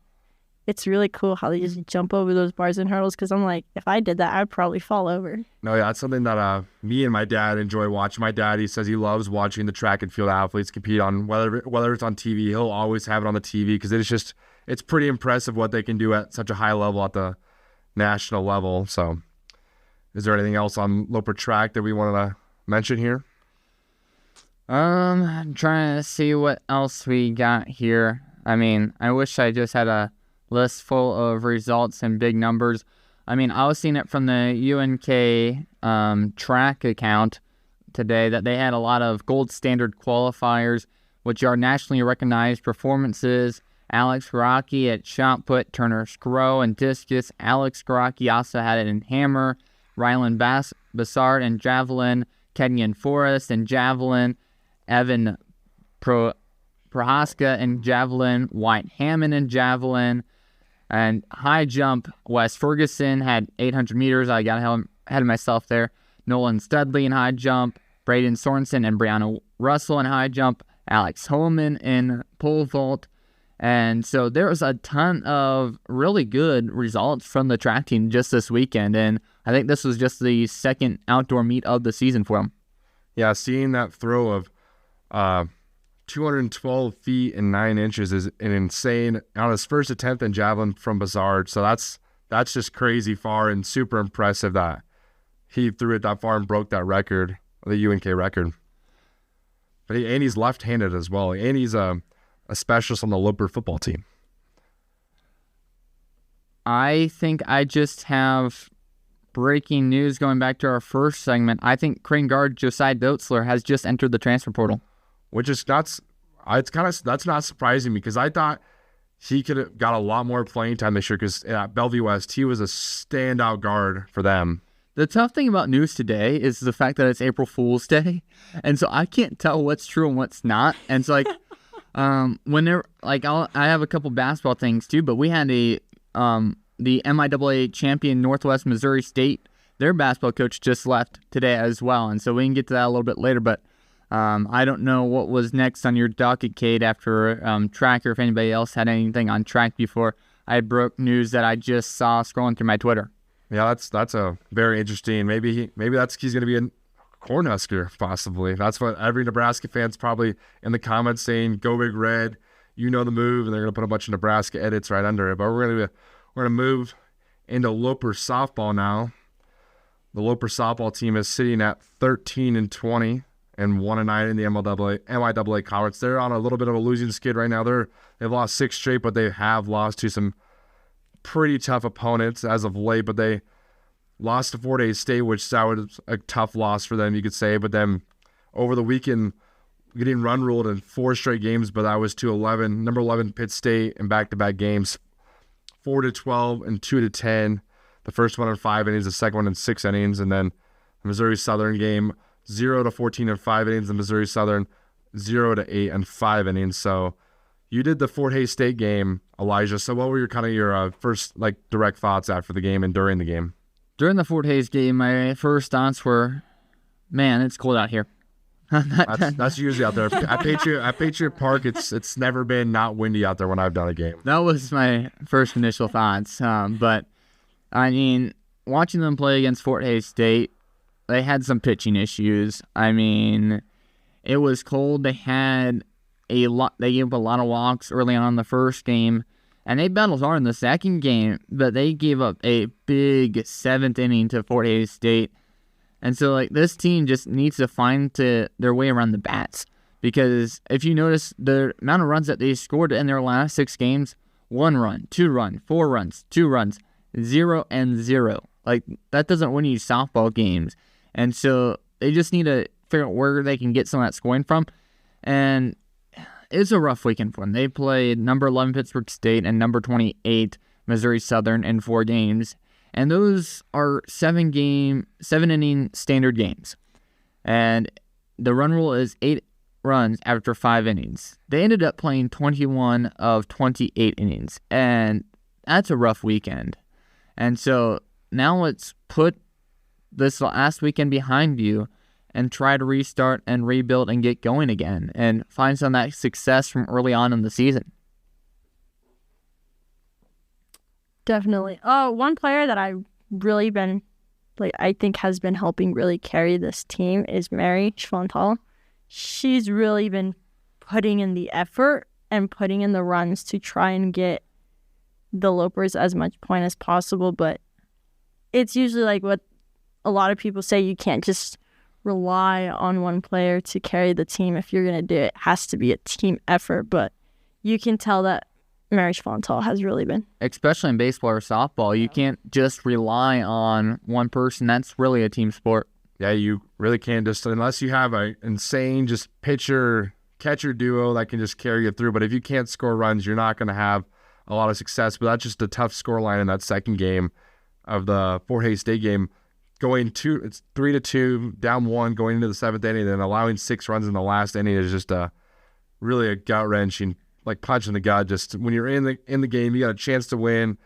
it's really cool how they just jump over those bars and hurdles because I'm like, if I did that, I'd probably fall over. No, yeah, it's something that me and my dad enjoy watching. My dad, he says he loves watching the track and field athletes compete on whether it's on TV. He'll always have it on the TV because it's pretty impressive what they can do at such a high level at the national level. So is there anything else on Loper track that we want to mention here? I'm trying to see what else we got here. I mean, I wish I just had a list full of results and big numbers. I mean, I was seeing it from the UNK track account today that they had a lot of gold standard qualifiers, which are nationally recognized performances. Alex Garaki at shot put, Turner Scrow and discus. Alex Garaki also had it in hammer. Rylan Bassard and javelin. Kenyon Forrest and javelin. Evan Prohaska and javelin. White Hammond and javelin. And high jump, Wes Ferguson had 800 meters. I got ahead of myself there. Nolan Studley in high jump. Braden Sorensen and Brianna Russell in high jump. Alex Holman in pole vault. And so there was a ton of really good results from the track team just this weekend. And I think this was just the second outdoor meet of the season for them. Yeah, seeing that throw of 212 feet and 9 inches is an insane on his first attempt in javelin from Bassard. So that's just crazy far and super impressive that he threw it that far and broke that record, the UNK record. But he's left-handed as well, and he's a specialist on the Loper football team. I think I just have breaking news going back to our first segment. I think Crane guard Josiah Dotzler has just entered the transfer portal. Which is that's not surprising because I thought he could have got a lot more playing time this year because at Bellevue West, he was a standout guard for them. The tough thing about news today is the fact that it's April Fool's Day, and so I can't tell what's true and what's not. And so, whenever I have a couple basketball things too, but we had the MIAA champion Northwest Missouri State. Their basketball coach just left today as well, and so we can get to that a little bit later. But I don't know what was next on your docket, Kade, after track, or if anybody else had anything on track before I broke news that I just saw scrolling through my Twitter. Yeah, that's a very interesting. Maybe he's going to be a Cornhusker, possibly. That's what every Nebraska fan's probably in the comments saying, "Go Big Red," you know the move, and they're going to put a bunch of Nebraska edits right under it. But we're going to move into Loper softball now. The Loper softball team is sitting at 13-20 and 1-9 in the MIAA conference. They're on a little bit of a losing skid right now. They've lost 6 straight, but they have lost to some pretty tough opponents as of late. But they lost to Fort Hays State, which was a tough loss for them, you could say. But then over the weekend, getting run ruled in 4 straight games, but that was to number 11 Pitt State in back-to-back games, 4-12 and 2-10. The first one in 5 innings, the second one in 6 innings, and then the Missouri Southern game, 0-14 in 5 innings. The Missouri Southern 0-8 in 5 innings. So you did the Fort Hays State game, Elijah. So what were your first direct thoughts after the game and during the game? During the Fort Hays game, my first thoughts were, man, it's cold out here. That's usually out there. At Patriot Park, it's never been not windy out there when I've done a game. That was my first initial thoughts. But I mean, watching them play against Fort Hays State, they had some pitching issues. I mean, it was cold. They had a lot. They gave up a lot of walks early on in the first game, and they battled hard in the second game. But they gave up a big seventh inning to Fort Hays State. And so, like, this team just needs to find their way around the bats. Because if you notice, the amount of runs that they scored in their last 6 games, 1 run, 2 run, 4 runs, 2 runs, 0 and 0. Like, that doesn't win you softball games. And so they just need to figure out where they can get some of that scoring from. And it's a rough weekend for them. They played number 11 Pittsburgh State and number 28 Missouri Southern in 4 games. And those are 7-inning standard games. And the run rule is 8 runs after 5 innings. They ended up playing 21 of 28 innings. And that's a rough weekend. And so now let's put this last weekend behind you and try to restart and rebuild and get going again and find some of that success from early on in the season. Definitely. One player that I've really been, I think has been helping really carry this team is Mary Schwantal. She's really been putting in the effort and putting in the runs to try and get the Lopers as much point as possible. But it's usually like what a lot of people say, you can't just rely on one player to carry the team. If you're going to do it, it has to be a team effort. But you can tell that Mary Schwantal has really been. Especially in baseball or softball, you can't just rely on one person. That's really a team sport. Yeah, you really can't just, unless you have an insane just pitcher-catcher duo that can just carry you through. But if you can't score runs, you're not going to have a lot of success. But that's just a tough scoreline in that second game of the Fort Hays State game. It's 3-2, down 1, going into the 7th inning, and then allowing 6 runs in the last inning is just really a gut-wrenching, like punch in the gut. Just when you're in the game, you got a chance to win,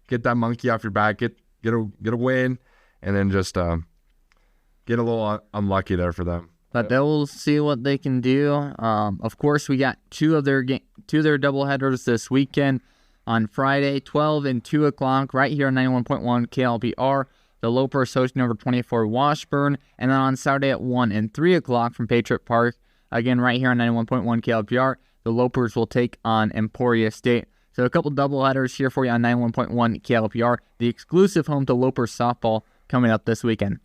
get that monkey off your back, get a win, and then just get a little unlucky there for them. But they'll see what they can do. Of course, we got two of their doubleheaders this weekend on Friday, 12 and 2 o'clock, right here on 91.1 KLPR. The Loper hosting number 24 Washburn, and then on Saturday at 1 and 3 o'clock from Patriot Park, again right here on 91.1 KLPR, the Lopers will take on Emporia State. So a couple doubleheaders here for you on 91.1 KLPR, the exclusive home to Loper softball coming up this weekend.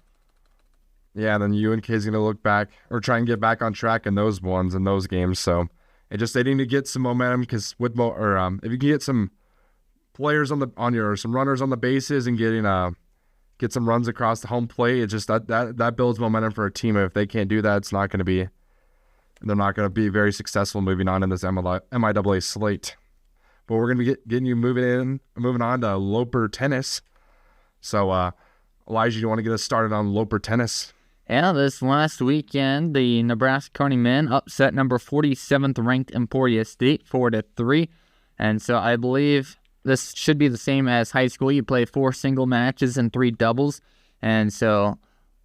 Yeah, and then UNK is going to look back or try and get back on track in those games. So they need to get some momentum because if you can get some players some runners on the bases and get some runs across the home plate, it's just that builds momentum for a team. And if they can't do that, they're not going to be very successful moving on in this MIAA slate. But we're going to be getting you moving on to Loper tennis. So, Elijah, you want to get us started on Loper tennis? Yeah, this last weekend, the Nebraska Kearney men upset number 47th ranked Emporia State 4-3. And so I believe this should be the same as high school. You play 4 single matches and 3 doubles. And so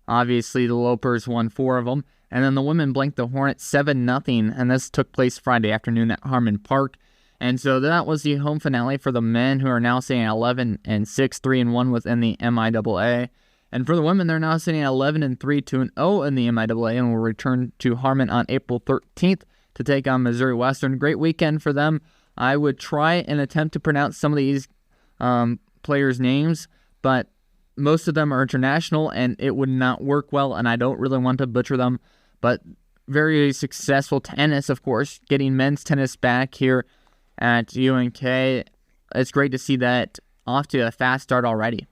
obviously the Lopers won 4 of them. And then the women blanked the Hornets 7-0. And this took place Friday afternoon at Harmon Park. And so that was the home finale for the men, who are now sitting at 11-6, 3-1 within the MIAA. And for the women, they're now sitting at 11-3, 2-0 in the MIAA, and will return to Harmon on April 13th to take on Missouri Western. Great weekend for them. I would try and attempt to pronounce some of these players' names, but most of them are international, and it would not work well, and I don't really want to butcher them. But very successful tennis, of course, getting men's tennis back here at UNK. It's great to see that off to a fast start already.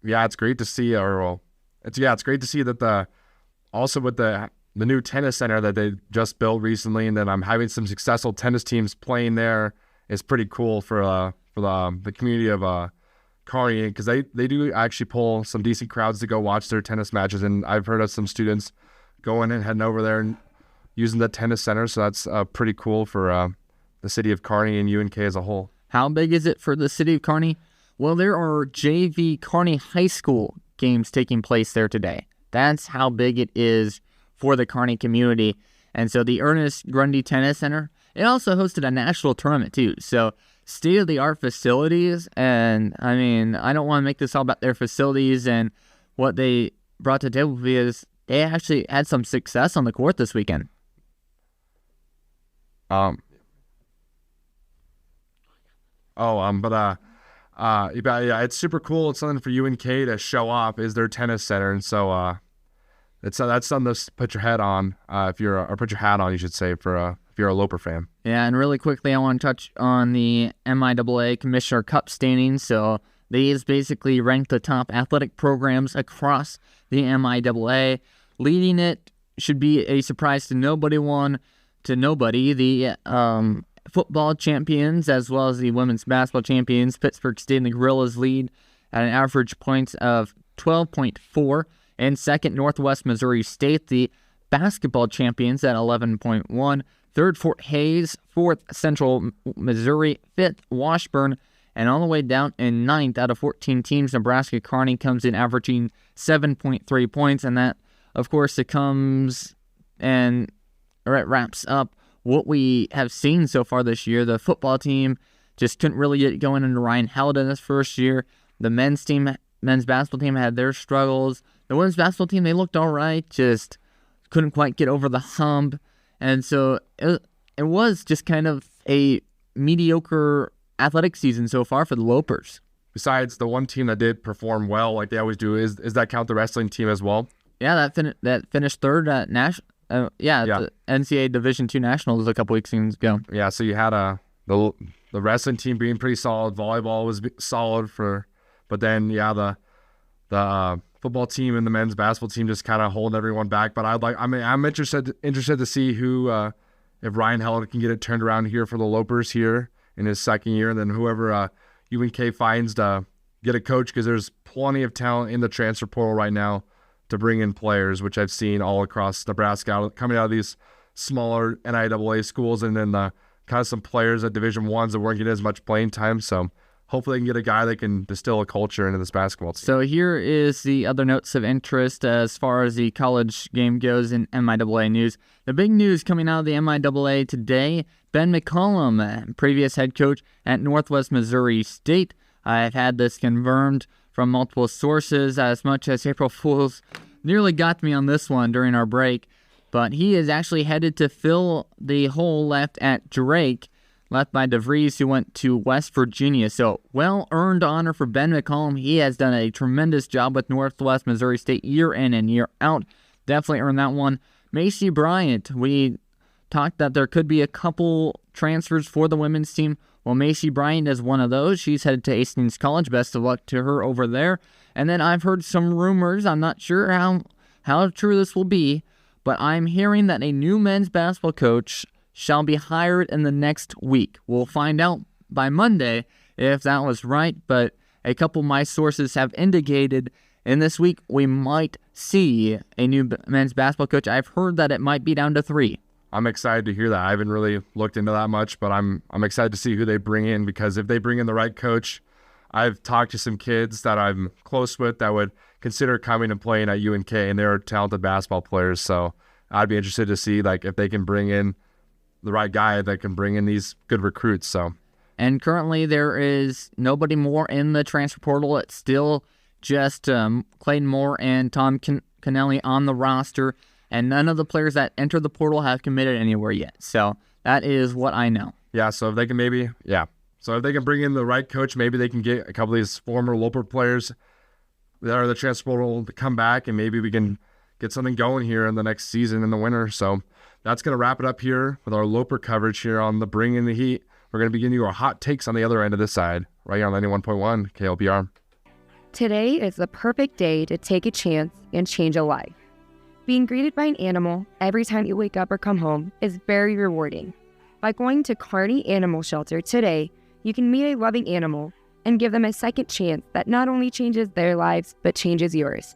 Yeah, it's great to see. It's great to see that also with the new tennis center that they just built recently, and then I'm having some successful tennis teams playing there is pretty cool for the community of Kearney, because they do actually pull some decent crowds to go watch their tennis matches, and I've heard of some students going and heading over there and using the tennis center, so that's pretty cool for the city of Kearney and UNK as a whole. How big is it for the city of Kearney? Well, there are JV Kearney High School games taking place there today. That's how big it is for the Kearney community. And so the Ernest Grundy Tennis Center, it also hosted a national tournament too. So state-of-the-art facilities, and I mean, I don't want to make this all about their facilities and what they brought to the table, because they actually had some success on the court this weekend. It's super cool. It's something for UNK to show off, is their tennis center, and so that's something to put your head on, put your hat on, you should say, for if you're a Loper fan. Yeah, and really quickly, I want to touch on the MIAA Commissioner Cup standings. So these basically rank the top athletic programs across the MIAA. Leading it should be a surprise to nobody. The football champions, as well as the women's basketball champions. Pittsburgh State and the Gorillas lead at an average points of 12.4. And second, Northwest Missouri State, the basketball champions, at 11.1. Third, Fort Hays. Fourth, Central Missouri. Fifth, Washburn. And all the way down in ninth out of 14 teams, Nebraska Kearney comes in averaging 7.3 points. And that, of course, it wraps up what we have seen so far this year. The football team just couldn't really get going into Ryan Held in this first year. The men's basketball team had their struggles. The women's basketball team, they looked all right, just couldn't quite get over the hump. And so it was just kind of a mediocre athletic season so far for the Lopers. Besides the one team that did perform well, like they always do, is that count the wrestling team as well? Yeah, that finished third at the NCAA Division II Nationals a couple weeks ago. Yeah, so you had the wrestling team being pretty solid. Volleyball was solid but then the football team and the men's basketball team just kind of hold everyone back. But I'm interested to see who if Ryan Held can get it turned around here for the Lopers here in his second year, and then whoever UNK finds to get a coach, because there's plenty of talent in the transfer portal right now to bring in players, which I've seen all across Nebraska coming out of these smaller NIAA schools, and then kind of some players at Division Ones that weren't getting as much playing time. So hopefully they can get a guy that can distill a culture into this basketball team. So here is the other notes of interest as far as the college game goes in MIAA news. The big news coming out of the MIAA today, Ben McCollum, previous head coach at Northwest Missouri State. I've had this confirmed from multiple sources, as much as April Fools nearly got me on this one during our break. But he is actually headed to fill the hole left at Drake, left by DeVries, who went to West Virginia. So, well-earned honor for Ben McCollum. He has done a tremendous job with Northwest Missouri State year in and year out. Definitely earned that one. Macy Bryant, we talked that there could be a couple transfers for the women's team. Well, Macy Bryant is one of those. She's headed to Hastings College. Best of luck to her over there. And then I've heard some rumors. I'm not sure how true this will be, but I'm hearing that a new men's basketball coach shall be hired in the next week. We'll find out by Monday if that was right, but a couple of my sources have indicated in this week we might see a new men's basketball coach. I've heard that it might be down to 3. I'm excited to hear that. I haven't really looked into that much, but I'm excited to see who they bring in, because if they bring in the right coach, I've talked to some kids that I'm close with that would consider coming and playing at UNK, and they're talented basketball players. So I'd be interested to see if they can bring in the right guy that can bring in these good recruits. And currently there is nobody more in the transfer portal. It's still just Clayton Moore and Tom Cannelli on the roster. And none of the players that enter the portal have committed anywhere yet. So that is what I know. Yeah, so if they can if they can bring in the right coach, maybe they can get a couple of these former Loper players that are the transfer portal to come back, and maybe we can get something going here in the next season in the winter. So that's going to wrap it up here with our Loper coverage here on the Bring in the Heat. We're going to be giving you our hot takes on the other end of this side, right here on 91.1 KLPR. Today is the perfect day to take a chance and change a life. Being greeted by an animal every time you wake up or come home is very rewarding. By going to Kearney Animal Shelter today, you can meet a loving animal and give them a second chance that not only changes their lives, but changes yours.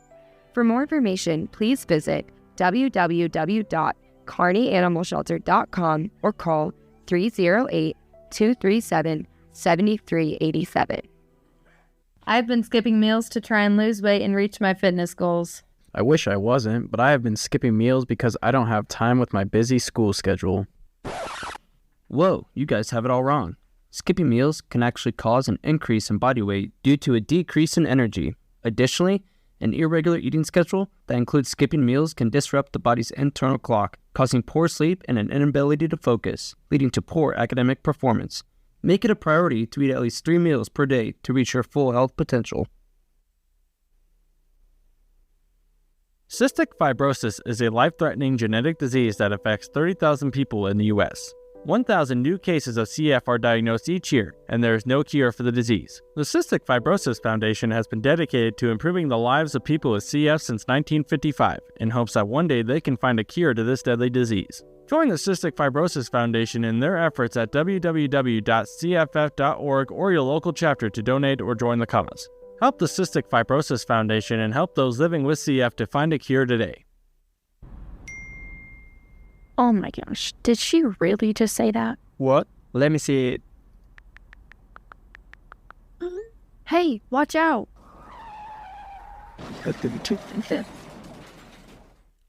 For more information, please visit www.kearneyanimalshelter.com or call 308-237-7387. I've been skipping meals to try and lose weight and reach my fitness goals. I wish I wasn't, but I have been skipping meals because I don't have time with my busy school schedule. Whoa, you guys have it all wrong. Skipping meals can actually cause an increase in body weight due to a decrease in energy. Additionally, an irregular eating schedule that includes skipping meals can disrupt the body's internal clock, causing poor sleep and an inability to focus, leading to poor academic performance. Make it a priority to eat at least 3 meals per day to reach your full health potential. Cystic fibrosis is a life-threatening genetic disease that affects 30,000 people in the U.S. 1,000 new cases of CF are diagnosed each year, and there is no cure for the disease. The Cystic Fibrosis Foundation has been dedicated to improving the lives of people with CF since 1955, in hopes that one day they can find a cure to this deadly disease. Join the Cystic Fibrosis Foundation in their efforts at www.cff.org or your local chapter to donate or join the cause. Help the Cystic Fibrosis Foundation and help those living with CF to find a cure today. Oh my gosh, did she really just say that? What? Let me see it. Hey, watch out!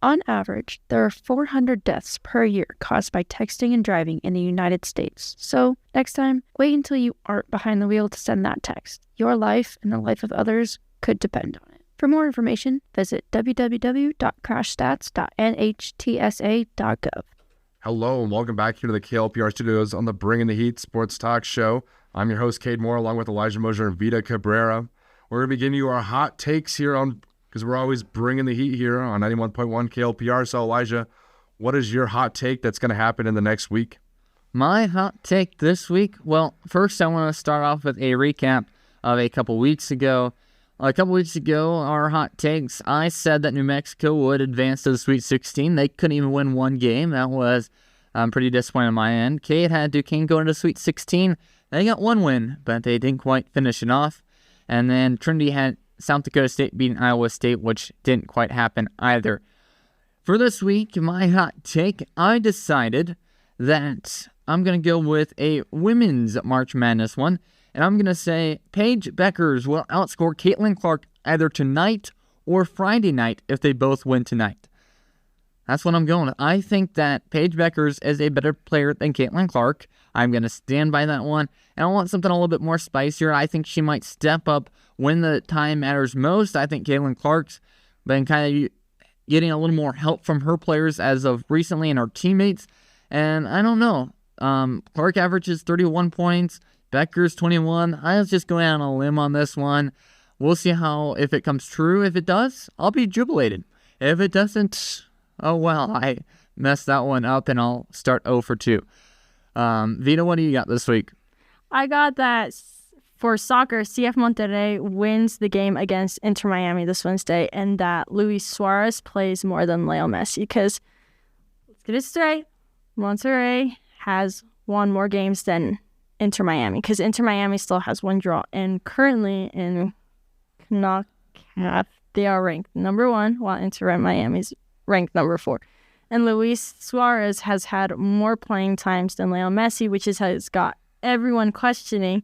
On average, there are 400 deaths per year caused by texting and driving in the United States. So, next time, wait until you aren't behind the wheel to send that text. Your life and the life of others could depend on it. For more information, visit www.crashstats.nhtsa.gov. Hello and welcome back here to the KLPR studios on the Bringing the Heat Sports Talk Show. I'm your host, Kade Moore, along with Elijah Mosier and Vida Cabrera. We're going to be giving you our hot takes here on, because we're always bringing the heat here on 91.1 KLPR. So, Elijah, what is your hot take that's going to happen in the next week? My hot take this week? Well, first I want to start off with a recap of a couple weeks ago. A couple weeks ago, our hot takes, I said that New Mexico would advance to the Sweet 16. They couldn't even win one game. That was pretty disappointing on my end. Kate had Duquesne go into the Sweet 16. They got one win, but they didn't quite finish it off. And then Trinity had South Dakota State beating Iowa State, which didn't quite happen either. For this week, my hot take, I decided that I'm going to go with a women's March Madness one. And I'm going to say Paige Beckers will outscore Caitlin Clark either tonight or Friday night if they both win tonight. That's what I'm going with. I think that Paige Beckers is a better player than Caitlin Clark. I'm going to stand by that one. And I want something a little bit more spicier. I think she might step up when the time matters most. I think Caitlin Clark's been kind of getting a little more help from her players as of recently and her teammates. And I don't know. Clark averages 31 points. Beckers 21. I was just going out on a limb on this one. We'll see if it comes true. If it does, I'll be jubilated. If it doesn't, oh well, I messed that one up and I'll start 0 for 2. Vida, what do you got this week? I got that for soccer, CF Monterrey wins the game against Inter Miami this Wednesday, and that Luis Suarez plays more than Leo Messi, because let's get it straight, Monterrey has won more games than Inter Miami, because Inter Miami still has one draw, and currently in CONCACAF they are ranked number 1, while Inter Miami's ranked number 4. And Luis Suarez has had more playing times than Leo Messi, which has got everyone questioning,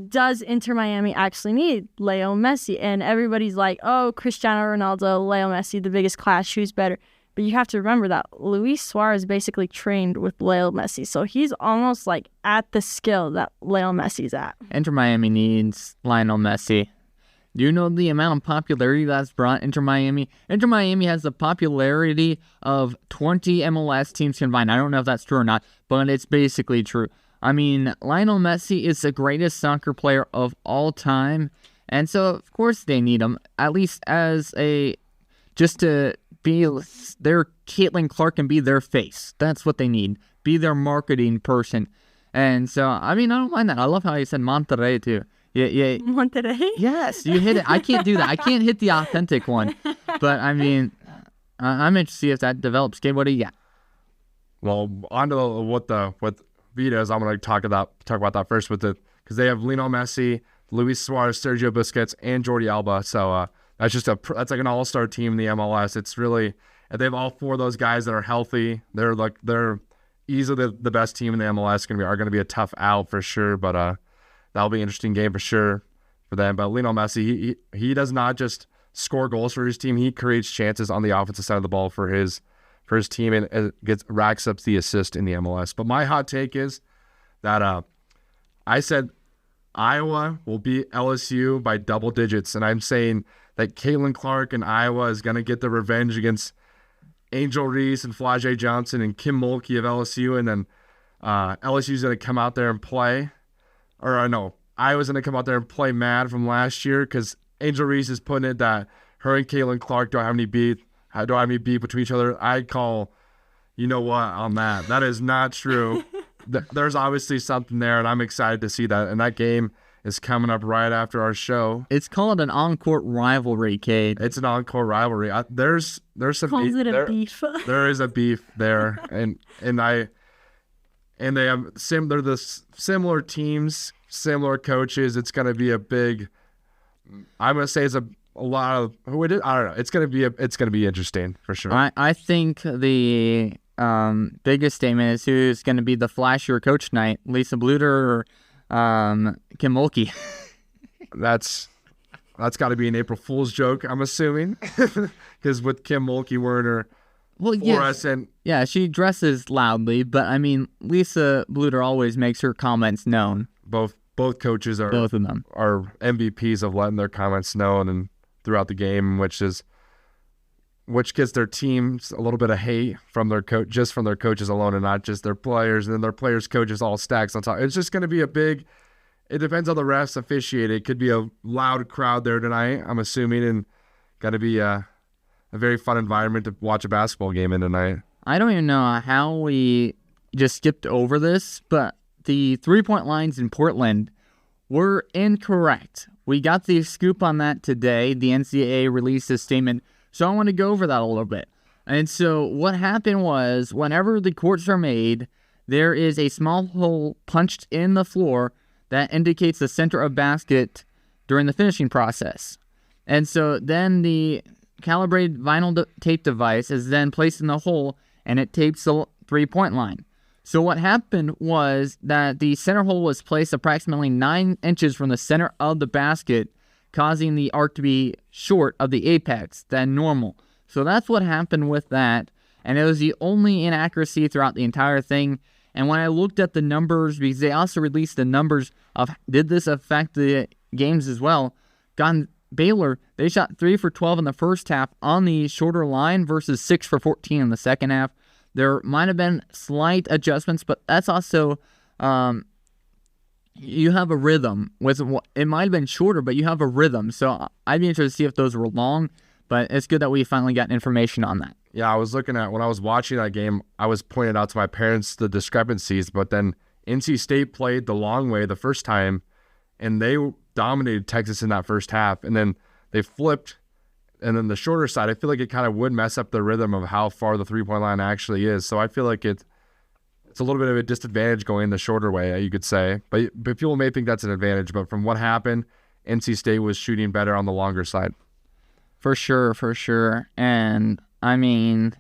does Inter Miami actually need Leo Messi? And everybody's like, oh, Cristiano Ronaldo, Leo Messi, the biggest clash, who's better? But you have to remember that Luis Suarez basically trained with Leo Messi. So he's almost like at the skill that Leo Messi's at. Inter Miami needs Lionel Messi. Do you know the amount of popularity that's brought Inter Miami? Inter Miami has the popularity of 20 MLS teams combined. I don't know if that's true or not, but it's basically true. I mean, Lionel Messi is the greatest soccer player of all time. And so, of course, they need him, at least as just to be their Caitlin Clark and be their face. That's what they need. Be their marketing person. And so, I mean, I don't mind that. I love how you said Monterrey, too. Yeah. Monterrey? Yes, you hit it. I can't do that. I can't hit the authentic one. But, I mean, I'm interested to see if that develops. Kate, what do you got? Well, on to what Vida is. I'm going to talk about that first because they have Lionel Messi, Luis Suarez, Sergio Busquets, and Jordi Alba. So that's like an all-star team in the MLS. It's really, they have all 4 of those guys that are healthy. They're easily the best team in the MLS. Are going to be a tough out for sure, but that'll be an interesting game for sure for them. But Lionel Messi, he does not just score goals for his team. He creates chances on the offensive side of the ball for his team and racks up the assist in the MLS. But my hot take is that I said Iowa will beat LSU by double digits, and I'm saying that Caitlin Clark and Iowa is going to get the revenge against Angel Reese and Flajay Johnson and Kim Mulkey of LSU, and then LSU's going to come out there and play. Iowa's going to come out there and play mad from last year because Angel Reese is putting it that her and Caitlin Clark don't have any beef between each other. I call, you know what, on that. That is not true. There's obviously something there, and I'm excited to see that. And that game is coming up right after our show. It's called an on-court rivalry, Kade. It's an on-court rivalry. There's some Calls it a beef. There is a beef there, and they have they're the similar teams, similar coaches. It's going to be a big. I'm going to say it's a lot of who it is. I don't know. It's going to be interesting for sure. I think the biggest statement is who's going to be the flashier coach tonight, Lisa Bluter or Kim Mulkey. That's got to be an April Fool's joke, I'm assuming, because with Kim Mulkey Werner. Well, yeah, she dresses loudly, but I mean, Lisa Bluter always makes her comments known. Both coaches are both of them are MVPs of letting their comments known and throughout the game, which gets their teams a little bit of hate from their coach, just from their coaches alone, and not just their players. And then their players' coaches all stacks on top. It's just going to be a big. It depends on the refs officiate. It could be a loud crowd there tonight, I'm assuming, and got to be a very fun environment to watch a basketball game in tonight. I don't even know how we just skipped over this, but the 3-point lines in Portland were incorrect. We got the scoop on that today. The NCAA released a statement, so I want to go over that a little bit. And so what happened was, whenever the courts are made, there is a small hole punched in the floor that indicates the center of basket during the finishing process. And so then the calibrated vinyl tape device is then placed in the hole, and it tapes the 3-point line. So what happened was that the center hole was placed approximately 9 inches from the center of the basket, causing the arc to be short of the apex than normal. So that's what happened with that, and it was the only inaccuracy throughout the entire thing. And when I looked at the numbers, because they also released the numbers of did this affect the games as well, Baylor, they shot 3 for 12 in the first half on the shorter line versus 6 for 14 in the second half. There might have been slight adjustments, but that's also you have a rhythm. It might have been shorter, but you have a rhythm. So I'd be interested to see if those were long, but it's good that we finally got information on that. Yeah, I was looking at, when I was watching that game, I was pointing out to my parents the discrepancies, but then NC State played the long way the first time, and they dominated Texas in that first half, and then they flipped, and then the shorter side, I feel like it kind of would mess up the rhythm of how far the 3-point line actually is. So I feel like it's a little bit of a disadvantage going the shorter way, you could say. But people may think that's an advantage, but from what happened, NC State was shooting better on the longer side. For sure. And, I mean,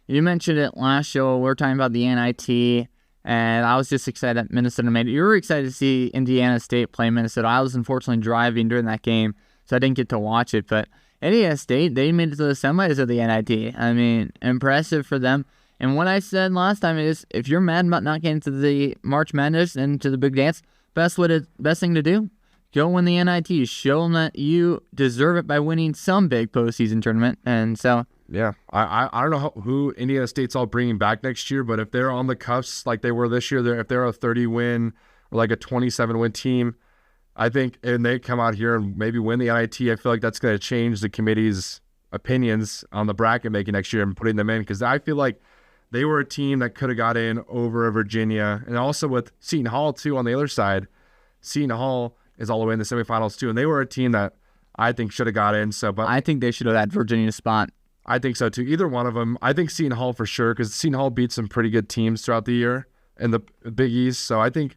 you mentioned it last show. We were talking about the NIT, and I was just excited that Minnesota made it. You were excited to see Indiana State play Minnesota. I was unfortunately driving during that game, so I didn't get to watch it. But Indiana State, they made it to the semis of the NIT. I mean, impressive for them. And what I said last time is, if you're mad about not getting to the March Madness and to the big dance, best thing to do, go win the NIT. Show them that you deserve it by winning some big postseason tournament. And so, yeah, I don't know who Indiana State's all bringing back next year, but if they're on the cusps like they were this year, if they're a 30-win or like a 27-win team, I think, and they come out here and maybe win the NIT, I feel like that's going to change the committee's opinions on the bracket making next year and putting them in, because I feel like they were a team that could have got in over Virginia, and also with Seton Hall too on the other side. Seton Hall is all the way in the semifinals too, and they were a team that I think should have got in. But I think they should have had Virginia's spot. I think so too. Either one of them. I think Seton Hall for sure, because Seton Hall beat some pretty good teams throughout the year in the Big East. So I don't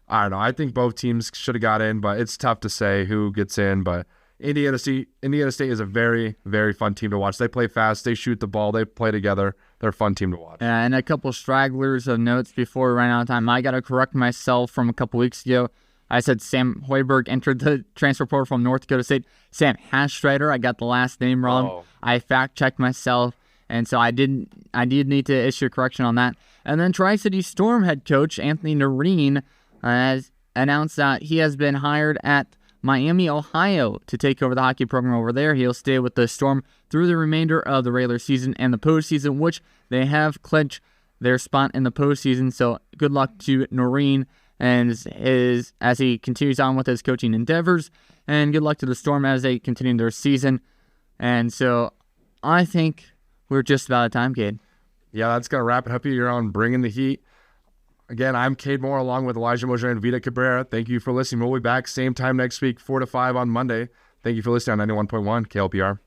know. I think both teams should have got in, but it's tough to say who gets in. But Indiana State is a very, very fun team to watch. They play fast. They shoot the ball. They play together. They're a fun team to watch. And a couple stragglers of notes before we ran out of time. I got to correct myself from a couple weeks ago. I said Sam Hoiberg entered the transfer portal from North Dakota State. Sam Hastreiter, I got the last name wrong. Oh. I fact-checked myself, and so I did need to issue a correction on that. And then Tri-City Storm head coach Anthony Noreen has announced that he has been hired at Miami, Ohio to take over the hockey program over there. He'll stay with the Storm through the remainder of the regular season and the postseason, which they have clinched their spot in the postseason. So good luck to Noreen and as he continues on with his coaching endeavors, and good luck to the Storm as they continue their season. And so I think we're just about out of time, Cade. Yeah, that's going to wrap it up here on Bringing the Heat. Again, I'm Cade Moore along with Elijah Moser and Vida Cabrera. Thank you for listening. We'll be back same time next week, 4 to 5 on Monday. Thank you for listening on 91.1 KLPR.